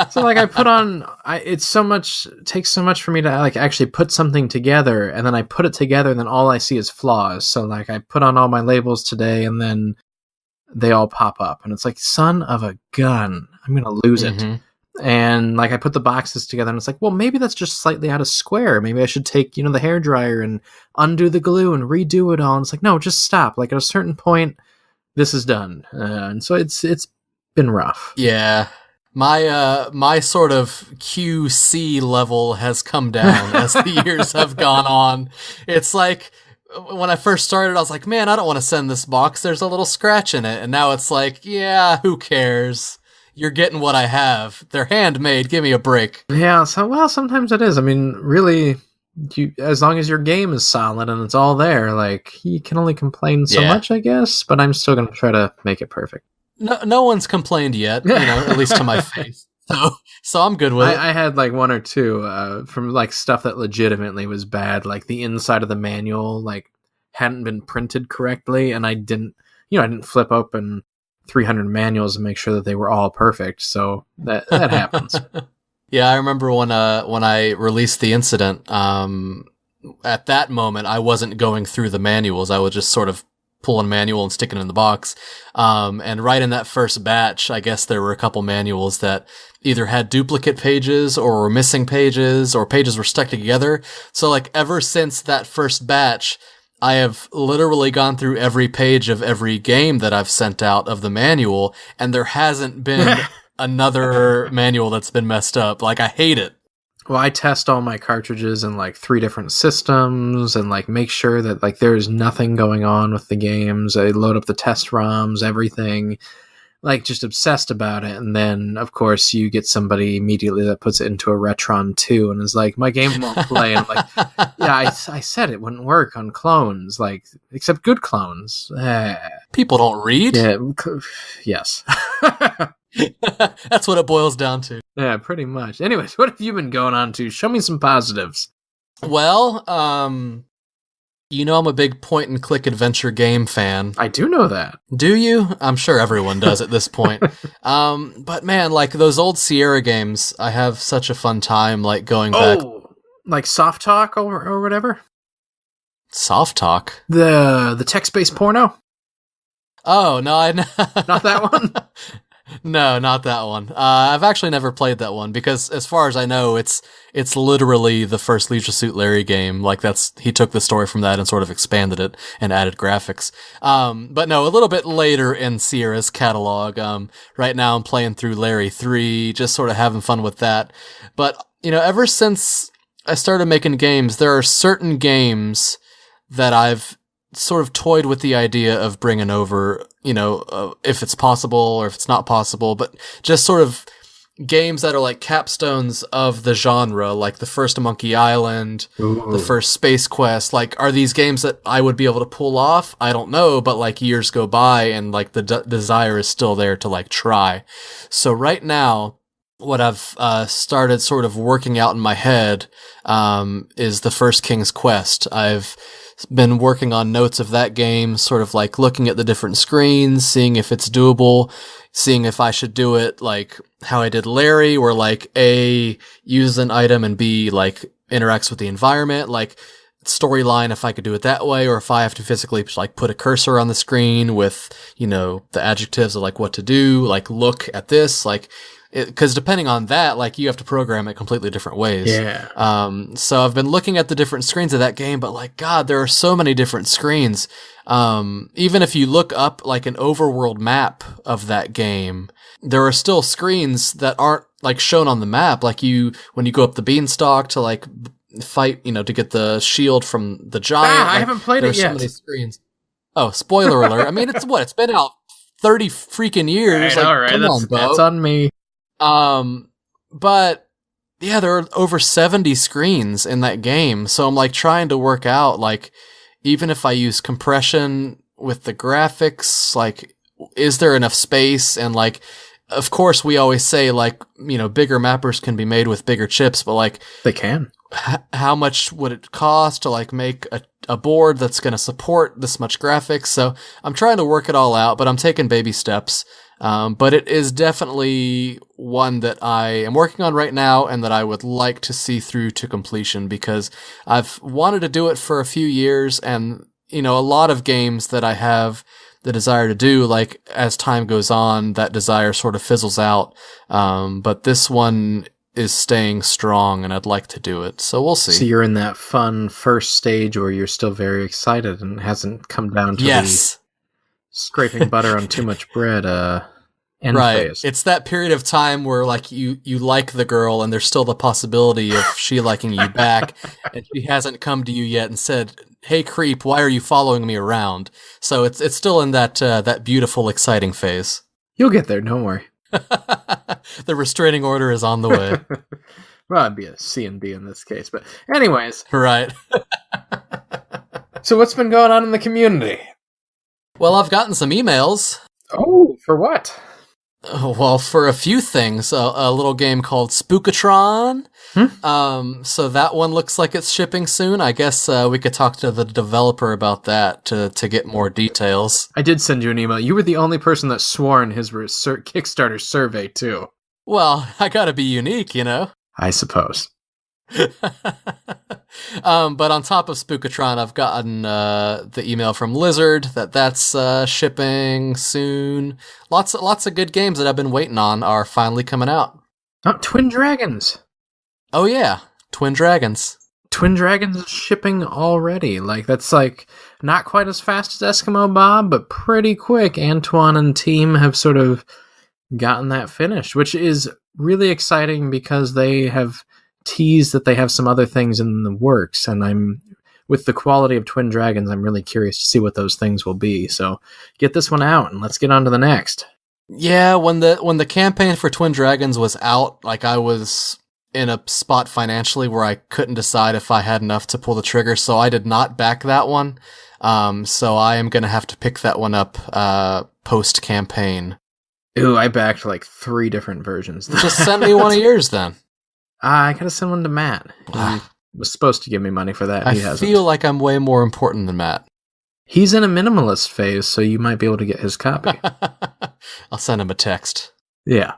So like I put on, it's so much, it takes so much for me to like actually put something together, and then I put it together, and then all I see is flaws. So like I put on all my labels today, and then they all pop up, and it's like, son of a gun, I'm gonna lose it. And like I put the boxes together, and it's like, well, maybe that's just slightly out of square. Maybe I should take, the hairdryer and undo the glue and redo it all. And it's like, no, just stop. Like at a certain point, this is done. And so it's been rough. Yeah. My sort of QC level has come down as the years have gone on. It's like, when I first started, I was like, man, I don't want to send this box. There's a little scratch in it. And now it's like, yeah, who cares? You're getting what I have. They're handmade. Give me a break. Yeah, sometimes it is. I mean, really, as long as your game is solid and it's all there, like, you can only complain so much, I guess, but I'm still going to try to make it perfect. No one's complained yet, at least to my face. So I'm good with it. I had like one or two from like stuff that legitimately was bad, like the inside of the manual like hadn't been printed correctly, and I didn't flip open 300 manuals and make sure that they were all perfect. So that happens. Yeah, I remember when I released the incident. At that moment, I wasn't going through the manuals. I was just sort of pulling a manual and sticking it in the box. And right in that first batch, I guess there were a couple manuals that either had duplicate pages or were missing pages, or pages were stuck together. So like ever since that first batch, I have literally gone through every page of every game that I've sent out of the manual, and there hasn't been another manual that's been messed up. Like, I hate it. Well, I test all my cartridges in like 3 different systems and like make sure that like there's nothing going on with the games. I load up the test ROMs, everything, like just obsessed about it. And then of course you get somebody immediately that puts it into a Retron 2 and is like, my game won't play. And I'm like, yeah, I said it wouldn't work on clones, like, except good clones. People don't read. Yeah, yes. That's what it boils down to. Yeah, pretty much. Anyways, what have you been going on to? Show me some positives. Well, I'm a big point-and-click adventure game fan. I do know that. Do you? I'm sure everyone does at this point. But man, like those old Sierra games, I have such a fun time like going back. Oh, like Soft Talk or whatever? Soft Talk? The text-based porno? Oh, no, Not that one? No, not that one. I've actually never played that one because, as far as I know, it's literally the first Leisure Suit Larry game. Like he took the story from that and sort of expanded it and added graphics. But no, a little bit later in Sierra's catalog. Right now I'm playing through Larry 3, just sort of having fun with that. But ever since I started making games, there are certain games that I've sort of toyed with the idea of bringing over, if it's possible or if it's not possible, but just sort of games that are like capstones of the genre, like the first Monkey Island, the first Space Quest. Like, are these games that I would be able to pull off? I don't know, but like years go by and like the desire is still there to like try. So right now, what I've started sort of working out in my head is the first King's Quest. I've been working on notes of that game, sort of like looking at the different screens, seeing if it's doable, seeing if I should do it like how I did Larry, where like A, uses an item, and B, like interacts with the environment, like storyline, if I could do it that way, or if I have to physically like put a cursor on the screen with, the adjectives of like what to do, like look at this, like, because depending on that, like you have to program it completely different ways. Yeah. So I've been looking at the different screens of that game, but like, God, there are so many different screens. Even if you look up like an overworld map of that game, there are still screens that aren't like shown on the map. Like when you go up the beanstalk to like fight, to get the shield from the giant. I haven't played it yet. So many screens. Oh, spoiler alert. I mean, it's been out 30 freaking years. Right, like, all right, come on, Beau. That's on me. But yeah, there are over 70 screens in that game. So I'm like trying to work out, like, even if I use compression with the graphics, like, is there enough space? And like, of course we always say like, bigger mappers can be made with bigger chips, but like, they can. How much would it cost to like make a board that's going to support this much graphics? So I'm trying to work it all out, but I'm taking baby steps. But it is definitely one that I am working on right now and that I would like to see through to completion because I've wanted to do it for a few years, and a lot of games that I have the desire to do, like as time goes on, that desire sort of fizzles out. But this one is staying strong and I'd like to do it. So we'll see. So you're in that fun first stage where you're still very excited and hasn't come down to the scraping butter on too much bread end phase. It's that period of time where like you like the girl and there's still the possibility of she liking you back and she hasn't come to you yet and said, "Hey creep, why are you following me around?" So it's still in that beautiful, exciting phase. You'll get there, don't worry. The restraining order is on the way. Well, it'd be a C and D in this case, but anyways. Right. So what's been going on in the community? Well, I've gotten some emails. Oh, for what? Well, for a few things. A little game called Spookatron. So that one looks like it's shipping soon. I guess we could talk to the developer about that to get more details. I did send you an email. You were the only person that swore in his Kickstarter survey, too. Well, I gotta be unique, I suppose. But on top of Spookatron, I've gotten the email from Lizard that's shipping soon. Lots of good games that I've been waiting on are finally coming out. Oh, Twin Dragons. Oh yeah, Twin Dragons. Twin Dragons is shipping already. Like, that's like not quite as fast as Eskimo Bob, but pretty quick. Antoine and team have sort of gotten that finished, which is really exciting because they have teased that they have some other things in the works, and with the quality of Twin Dragons, I'm really curious to see what those things will be. So get this one out and let's get on to the next. Yeah, when the campaign for Twin Dragons was out, like I was in a spot financially where I couldn't decide if I had enough to pull the trigger, so I did not back that one. So I am going to have to pick that one up post-campaign. Ooh, I backed like 3 different versions. Just send me one of yours then. I gotta send one to Matt. He was supposed to give me money for that. He hasn't. Feel like I'm way more important than Matt. He's in a minimalist phase, so you might be able to get his copy. I'll send him a text. Yeah.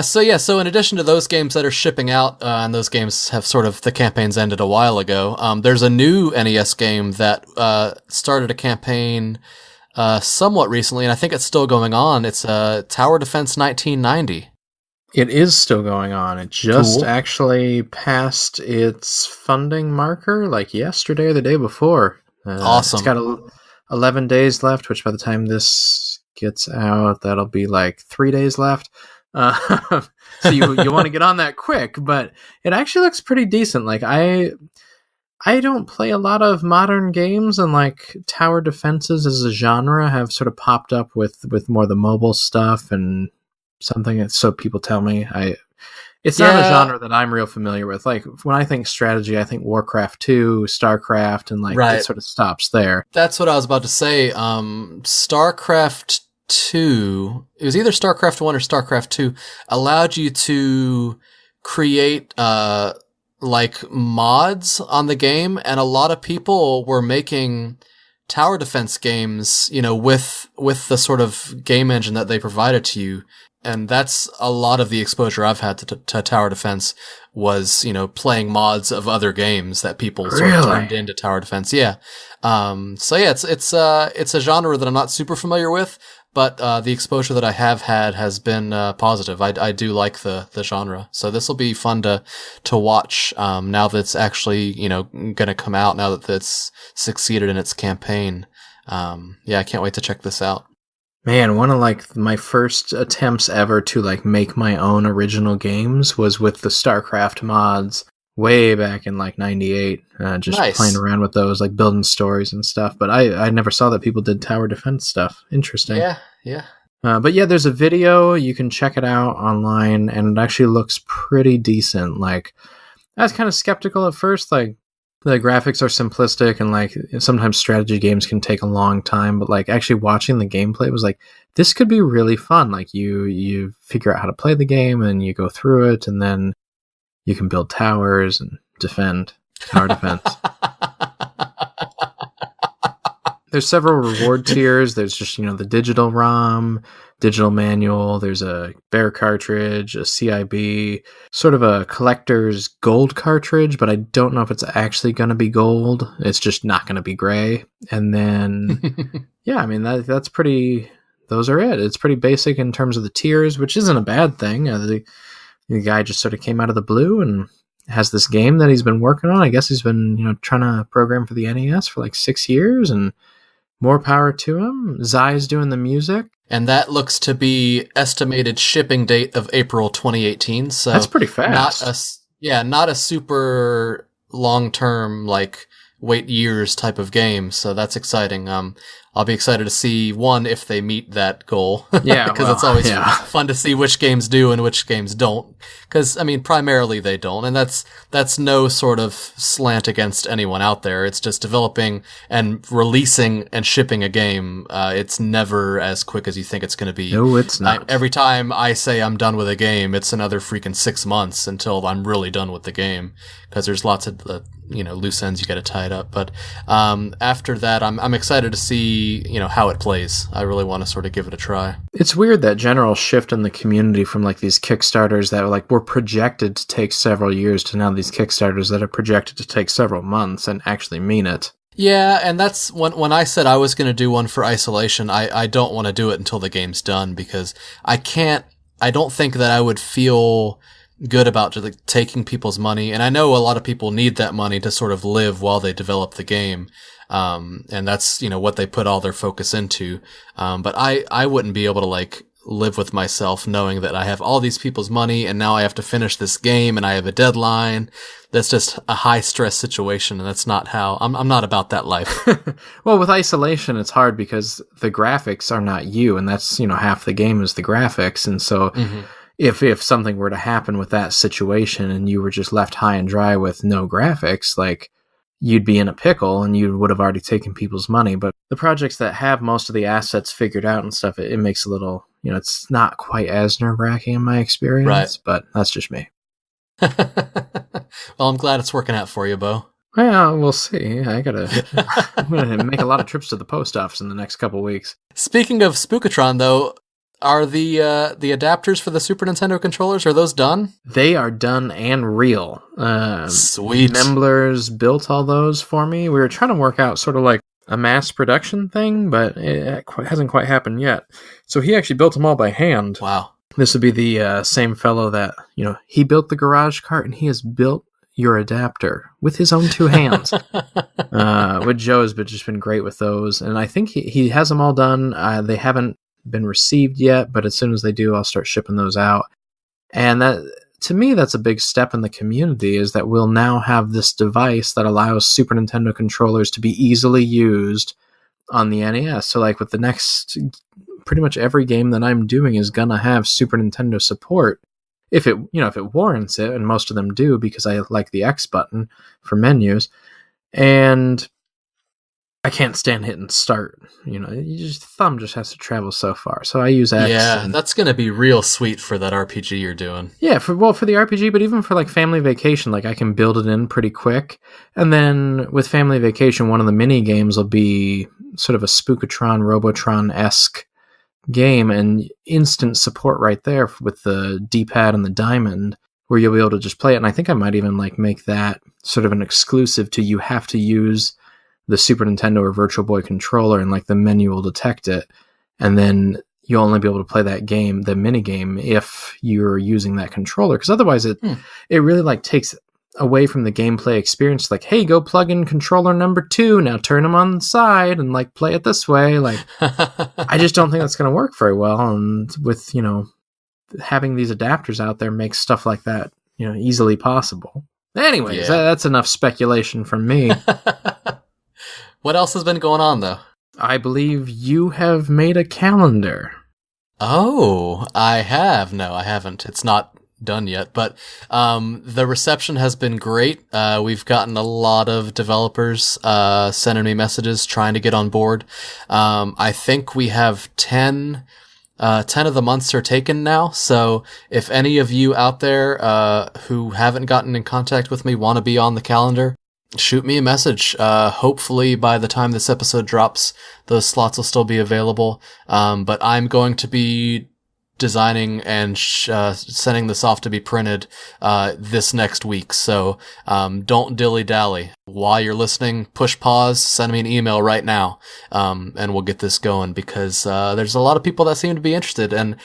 So in addition to those games that are shipping out, and those games have sort of, the campaigns ended a while ago, there's a new NES game that started a campaign somewhat recently, and I think it's still going on. It's Tower Defense 1990. It is still going on. It just actually passed its funding marker like yesterday or the day before. Awesome. It's got 11 days left, which by the time this gets out, that'll be like 3 days left. So you want to get on that quick, but it actually looks pretty decent. Like I don't play a lot of modern games, and like tower defenses as a genre have sort of popped up with more of the mobile stuff and something. So people tell me it's not a genre that I'm real familiar with. Like when I think strategy, I think Warcraft 2, StarCraft, and like it sort of stops there. That's what I was about to say. StarCraft 2, it was either StarCraft 1 or StarCraft 2, allowed you to create like mods on the game, and a lot of people were making tower defense games, with the sort of game engine that they provided to you. And that's a lot of the exposure I've had to tower defense was, playing mods of other games that people sort of turned into tower defense. Yeah. So yeah, it's a genre that I'm not super familiar with, but the exposure that I have had has been positive. I do like the genre. So this will be fun to watch now that it's actually, going to come out, now that it's succeeded in its campaign. Yeah, I can't wait to check this out. Man, one of like my first attempts ever to like make my own original games was with the StarCraft mods way back in like 98. Just playing around with those, like building stories and stuff. But I never saw that people did tower defense stuff. Interesting. Yeah. But yeah, there's a video. You can check it out online, and it actually looks pretty decent. Like, I was kind of skeptical at first, like, the graphics are simplistic, and like sometimes strategy games can take a long time, but like actually watching the gameplay was like, this could be really fun. Like you figure out how to play the game and you go through it, and then you can build towers and defend. Tower defense. There's several reward tiers. There's just, the digital ROM digital manual. There's a Bear cartridge, a CIB, sort of a collector's gold cartridge, but I don't know if it's actually going to be gold. It's just not going to be gray. And then, yeah, I mean, that's pretty... Those are it. It's pretty basic in terms of the tiers, which isn't a bad thing. The guy just sort of came out of the blue and has this game that he's been working on. I guess he's been, trying to program for the NES for like 6 years, and more power to him. Zai's doing the music. And that looks to be estimated shipping date of April 2018. So that's pretty fast. Not a super long-term, like, wait years type of game. So that's exciting. I'll be excited to see, one, if they meet that goal. Yeah. Because it's always fun to see which games do and which games don't. Because, I mean, primarily they don't. And that's no sort of slant against anyone out there. It's just developing and releasing and shipping a game. It's never as quick as you think it's going to be. No, it's not. Every time I say I'm done with a game, it's another freaking 6 months until I'm really done with the game. Because there's lots of, loose ends you got to tie it up. But after that, I'm excited to see, how it plays. I really want to sort of give it a try. It's weird, that general shift in the community from like these Kickstarters that were projected to take several years to now these Kickstarters that are projected to take several months and actually mean it. Yeah, and that's when I said I was going to do one for Isolation, I don't want to do it until the game's done, because I don't think that I would feel good about just taking people's money. And I know a lot of people need that money to sort of live while they develop the game. And that's, what they put all their focus into. But I wouldn't be able to live with myself knowing that I have all these people's money and now I have to finish this game and I have a deadline. That's just a high stress situation. And that's not how I'm not about that life. Well, with Isolation, it's hard because the graphics are not you. And that's, half the game is the graphics. And so if something were to happen with that situation and you were just left high and dry with no graphics, you'd be in a pickle and you would have already taken people's money. But the projects that have most of the assets figured out and stuff, it makes a little, it's not quite as nerve-wracking in my experience, right. But that's just me. Well, I'm glad it's working out for you, Beau. Well, we'll see. I'm going to make a lot of trips to the post office in the next couple weeks. Speaking of Spookatron, though, are the adapters for the Super Nintendo controllers, are those done? They are done and real. Sweet. Memblers built all those for me. We were trying to work out sort of like a mass production thing, but it hasn't quite happened yet. So he actually built them all by hand. Wow. This would be the same fellow that, he built the garage cart and he has built your adapter with his own 2 hands. With Joe's just been great with those. And I think he has them all done. They haven't been received yet, but as soon as they do, I'll start shipping those out. And that, to me, that's a big step in the community, is that we'll now have this device that allows Super Nintendo controllers to be easily used on the NES. So with the next, pretty much every game that I'm doing is gonna have Super Nintendo support if it warrants it, and most of them do, because I like the X button for menus. And I can't stand hitting start. Thumb just has to travel so far. So I use X. Yeah, that's going to be real sweet for that RPG you're doing. Yeah, for the RPG, but even for Family Vacation, I can build it in pretty quick. And then with Family Vacation, one of the mini games will be sort of a Spookatron, Robotron-esque game, and instant support right there with the D-pad and the diamond, where you'll be able to just play it. And I think I might even make that sort of an exclusive to, you have to use the Super Nintendo or Virtual Boy controller, and the menu will detect it, and then you'll only be able to play that game, the mini game, if you're using that controller, because otherwise it really takes away from the gameplay experience. Hey, go plug in controller number 2, now turn them on the side and play it this way. I just don't think that's going to work very well, and with having these adapters out there makes stuff like that easily possible. Anyways, that's enough speculation from me. What else has been going on, though? I believe you have made a calendar. Oh, I have. No, I haven't. It's not done yet, but the reception has been great. We've gotten a lot of developers sending me messages trying to get on board. I think we have 10 of the months are taken now. So if any of you out there who haven't gotten in contact with me want to be on the calendar, shoot me a message. Hopefully by the time this episode drops, those slots will still be available. But I'm going to be designing and sending this off to be printed this next week. So don't dilly-dally. While you're listening, push pause, send me an email right now, and we'll get this going, because there's a lot of people that seem to be interested. And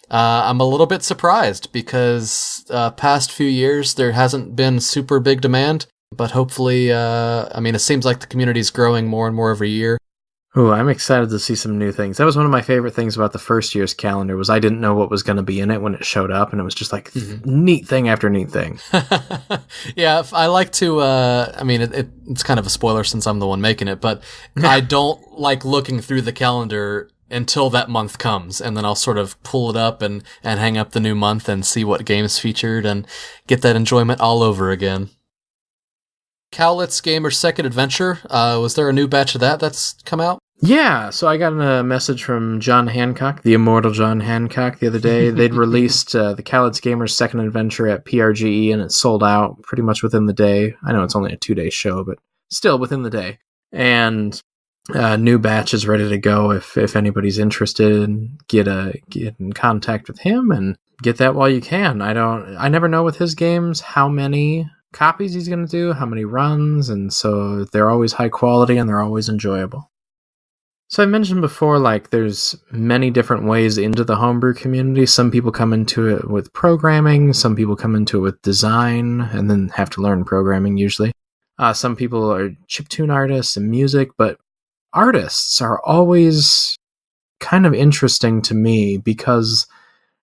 I'm a little bit surprised, because past few years there hasn't been super big demand. But hopefully, it seems like the community's growing more and more every year. Ooh, I'm excited to see some new things. That was one of my favorite things about the first year's calendar, was I didn't know what was going to be in it when it showed up, and it was just like neat thing after neat thing. Yeah, I like to, it's kind of a spoiler since I'm the one making it, but I don't like looking through the calendar until that month comes, and then I'll sort of pull it up and hang up the new month and see what games featured and get that enjoyment all over again. Cowlitz Gamer's Second Adventure, was there a new batch of that's come out? Yeah, so I got a message from John Hancock, the immortal John Hancock, the other day. They'd released the Cowlitz Gamer's Second Adventure at PRGE, and it sold out pretty much within the day. I know it's only a 2-day show, but still within the day. And new batch is ready to go if anybody's interested. Get in contact with him and get that while you can. I never know with his games how many copies he's going to do, how many runs, and so they're always high quality and they're always enjoyable. So I mentioned before, there's many different ways into the homebrew community. Some people come into it with programming, some people come into it with design, and then have to learn programming usually. Some people are chiptune artists and music, but artists are always kind of interesting to me, because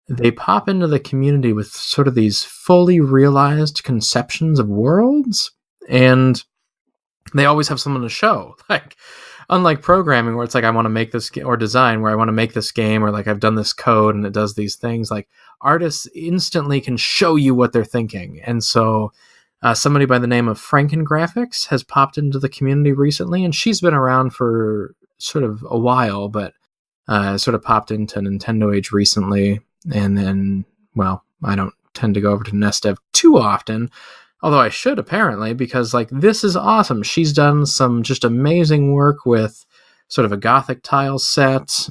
they pop into the community with sort of these fully realized conceptions of worlds, and they always have someone to show. Unlike programming, where it's I want to make this or design, where I want to make this game, or I've done this code and it does these things. Artists instantly can show you what they're thinking. And so somebody by the name of Frankengraphics has popped into the community recently, and she's been around for sort of a while, but sort of popped into Nintendo Age recently. And then, I don't tend to go over to NestDev too often, although I should, apparently, because this is awesome. She's done some just amazing work with sort of a Gothic tile set,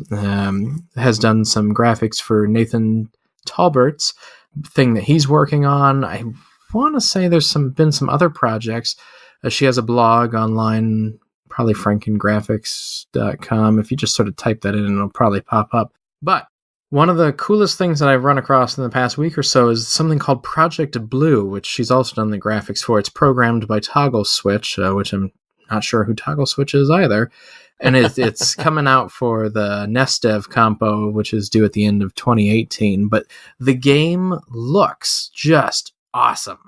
has done some graphics for Nathan Talbert's thing that he's working on. I want to say there's been some other projects. She has a blog online, probably frankengraphics.com. If you just sort of type that in, it'll probably pop up. But one of the coolest things that I've run across in the past week or so is something called Project Blue, which she's also done the graphics for. It's programmed by Toggle Switch, which I'm not sure who Toggle Switch is either. And it's coming out for the NestDev compo, which is due at the end of 2018. But the game looks just awesome.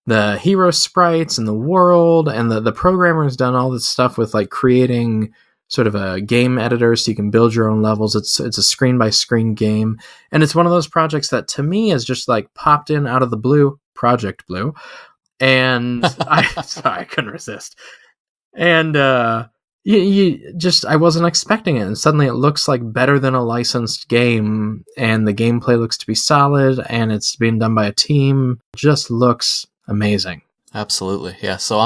The hero sprites and the world, and the programmer's done all this stuff with creating sort of a game editor so you can build your own levels. It's a screen-by-screen game. And it's one of those projects that, to me, is just popped in out of the blue, Project Blue. And I couldn't resist. And I wasn't expecting it. And suddenly it looks better than a licensed game. And the gameplay looks to be solid. And it's being done by a team. Just looks amazing. Absolutely. Yeah. So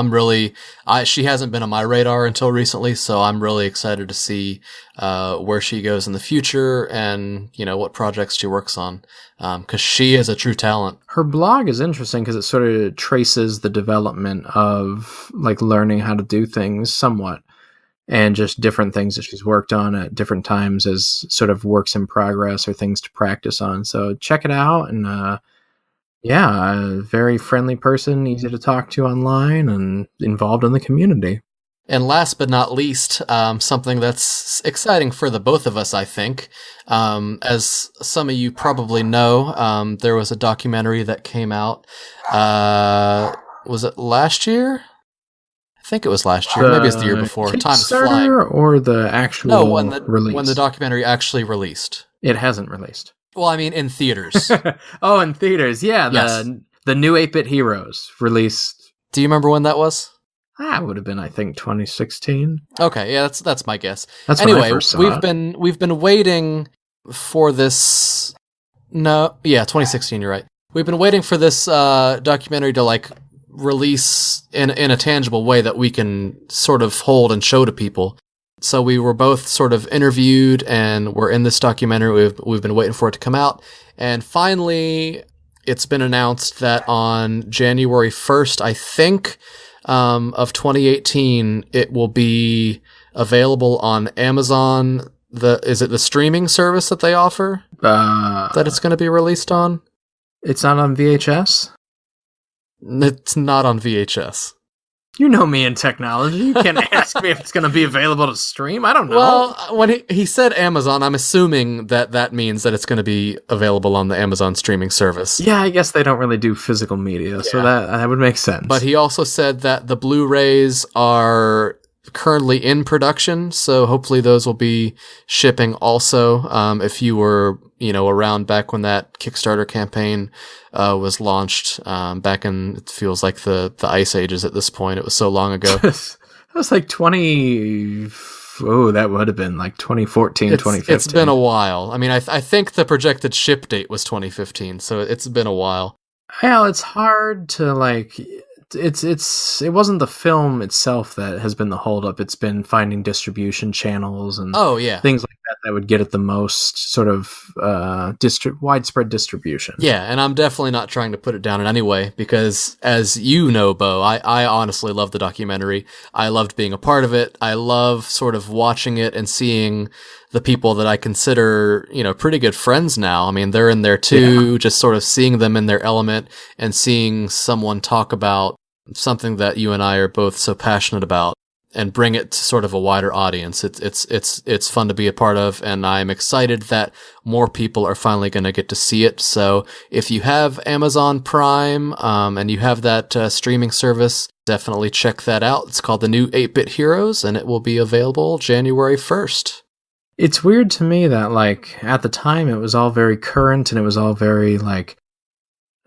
she hasn't been on my radar until recently, so I'm really excited to see where she goes in the future and, what projects she works on, because she is a true talent. Her blog is interesting because it sort of traces the development of learning how to do things somewhat, and just different things that she's worked on at different times as sort of works in progress or things to practice on. So check it out. And, yeah, a very friendly person, easy to talk to online, and involved in the community. And last but not least, something that's exciting for the both of us, I think. As some of you probably know, there was a documentary that came out. Was it last year? I think it was last year. Maybe it's the year before. Time's flying. Or the actual release? When the documentary actually released. It hasn't released. Well, in theaters. Oh, in theaters, yeah. Yes. The new 8-Bit Heroes released. Do you remember when that was? That would have been, I think, 2016. Okay, yeah, that's my guess. That's when I first saw it. We've been waiting for this. No, yeah, 2016. You're right. We've been waiting for this documentary to release in a tangible way that we can sort of hold and show to people. So we were both sort of interviewed, and we're in this documentary. We've been waiting for it to come out, and finally, it's been announced that on January 1st, I think, of 2018, it will be available on Amazon. Is it the streaming service that they offer that it's going to be released on? It's not on VHS? It's not on VHS. You know me in technology. You can't ask me if it's going to be available to stream. I don't know. Well, when he said Amazon, I'm assuming that means that it's going to be available on the Amazon streaming service. Yeah, I guess they don't really do physical media, so that would make sense. But he also said that the Blu-rays are currently in production, so hopefully those will be shipping also. If you were, around back when that Kickstarter campaign was launched, back in, it feels like the Ice Ages at this point. It was so long ago. That was like that would have been like 2014, 2015. It's been a while. I mean, I think the projected ship date was 2015, so it's been a while. Well, it's hard to it wasn't the film itself that has been the holdup. It's been finding distribution channels and things like that would get it the most sort of widespread distribution. Yeah, and I'm definitely not trying to put it down in any way, because as you know, Beau, I honestly love the documentary. I loved being a part of it. I love sort of watching it and seeing the people that I consider, pretty good friends now. I mean, they're in there too, just sort of seeing them in their element and seeing someone talk about something that you and I are both so passionate about and bring it to sort of a wider audience. It's fun to be a part of, and I'm excited that more people are finally going to get to see it. So if you have Amazon Prime, and you have that streaming service, definitely check that out. It's called The New 8-Bit Heroes, and it will be available January 1st. It's weird to me that, at the time, it was all very current and it was all very,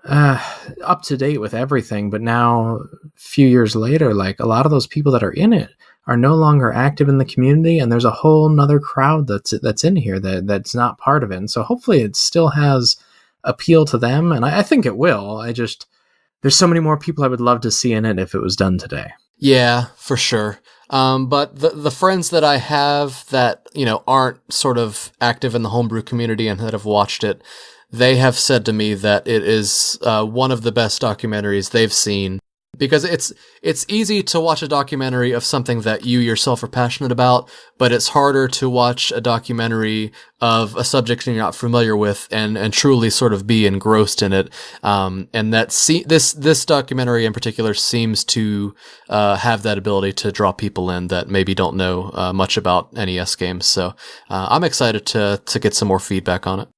up to date with everything. But now, a few years later, a lot of those people that are in it are no longer active in the community, and there's a whole nother crowd that's in here that's not part of it. And so hopefully it still has appeal to them, and I think it will. There's so many more people I would love to see in it if it was done today. Yeah, for sure. But the friends that I have that, aren't sort of active in the homebrew community and that have watched it, they have said to me that it is one of the best documentaries they've seen, because it's easy to watch a documentary of something that you yourself are passionate about, but it's harder to watch a documentary of a subject you're not familiar with and truly sort of be engrossed in it. And this documentary in particular seems to have that ability to draw people in that maybe don't know much about NES games. So I'm excited to get some more feedback on it.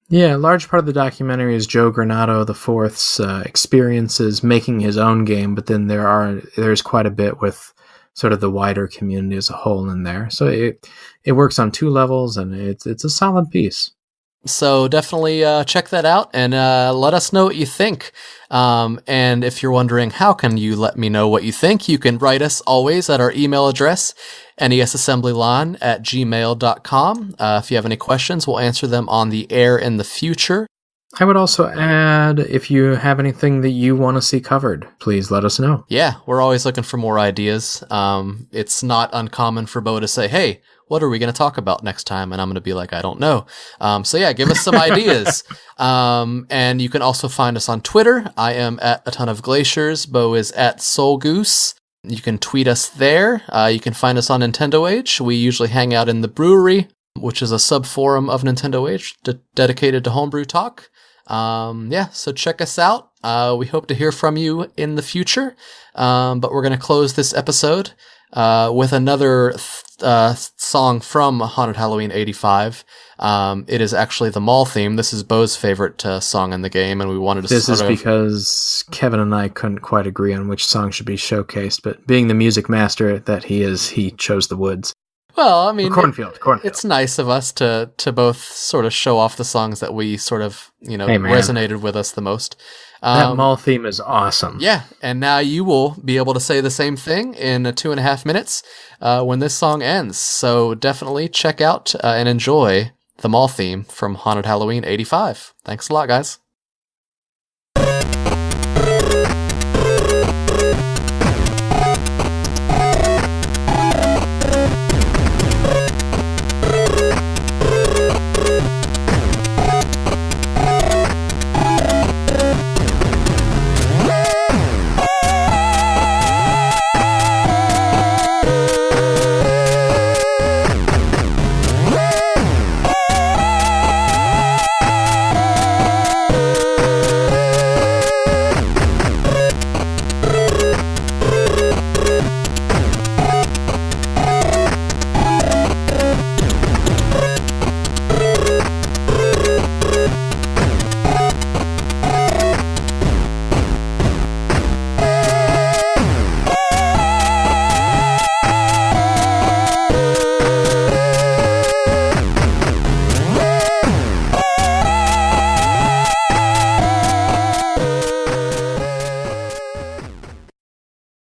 Yeah, a large part of the documentary is Joe Granato IV's experiences making his own game, but then there's quite a bit with sort of the wider community as a whole in there. So it works on two levels, and it's a solid piece. So definitely check that out and let us know what you think. And if you're wondering how can you let me know what you think, you can write us always at our email address, nesassemblyline@gmail.com. If you have any questions, we'll answer them on the air in the future. I would also add, if you have anything that you want to see covered, please let us know. Yeah, we're always looking for more ideas. It's not uncommon for Beau to say, hey, what are we going to talk about next time? And I'm going to be like, I don't know. So yeah, give us some ideas. And you can also find us on Twitter. I am at A Ton of Glaciers. Beau is at Soul Goose. You can tweet us there. You can find us on Nintendo Age. We usually hang out in the brewery, which is a sub-forum of Nintendo Age dedicated to homebrew talk. So check us out. We hope to hear from you in the future. But we're going to close this episode with another song from Haunted Halloween 85. It is actually the mall theme. This is Beau's favorite song in the game, and we wanted to This is because Kevin and I couldn't quite agree on which song should be showcased, but being the music master that he is, he chose the woods. Well, I mean, cornfield. It's nice of us to both sort of show off the songs that we sort of, resonated with us the most. That mall theme is awesome. Yeah, and now you will be able to say the same thing in 2.5 minutes when this song ends. So definitely check out and enjoy the mall theme from Haunted Halloween 85. Thanks a lot, guys.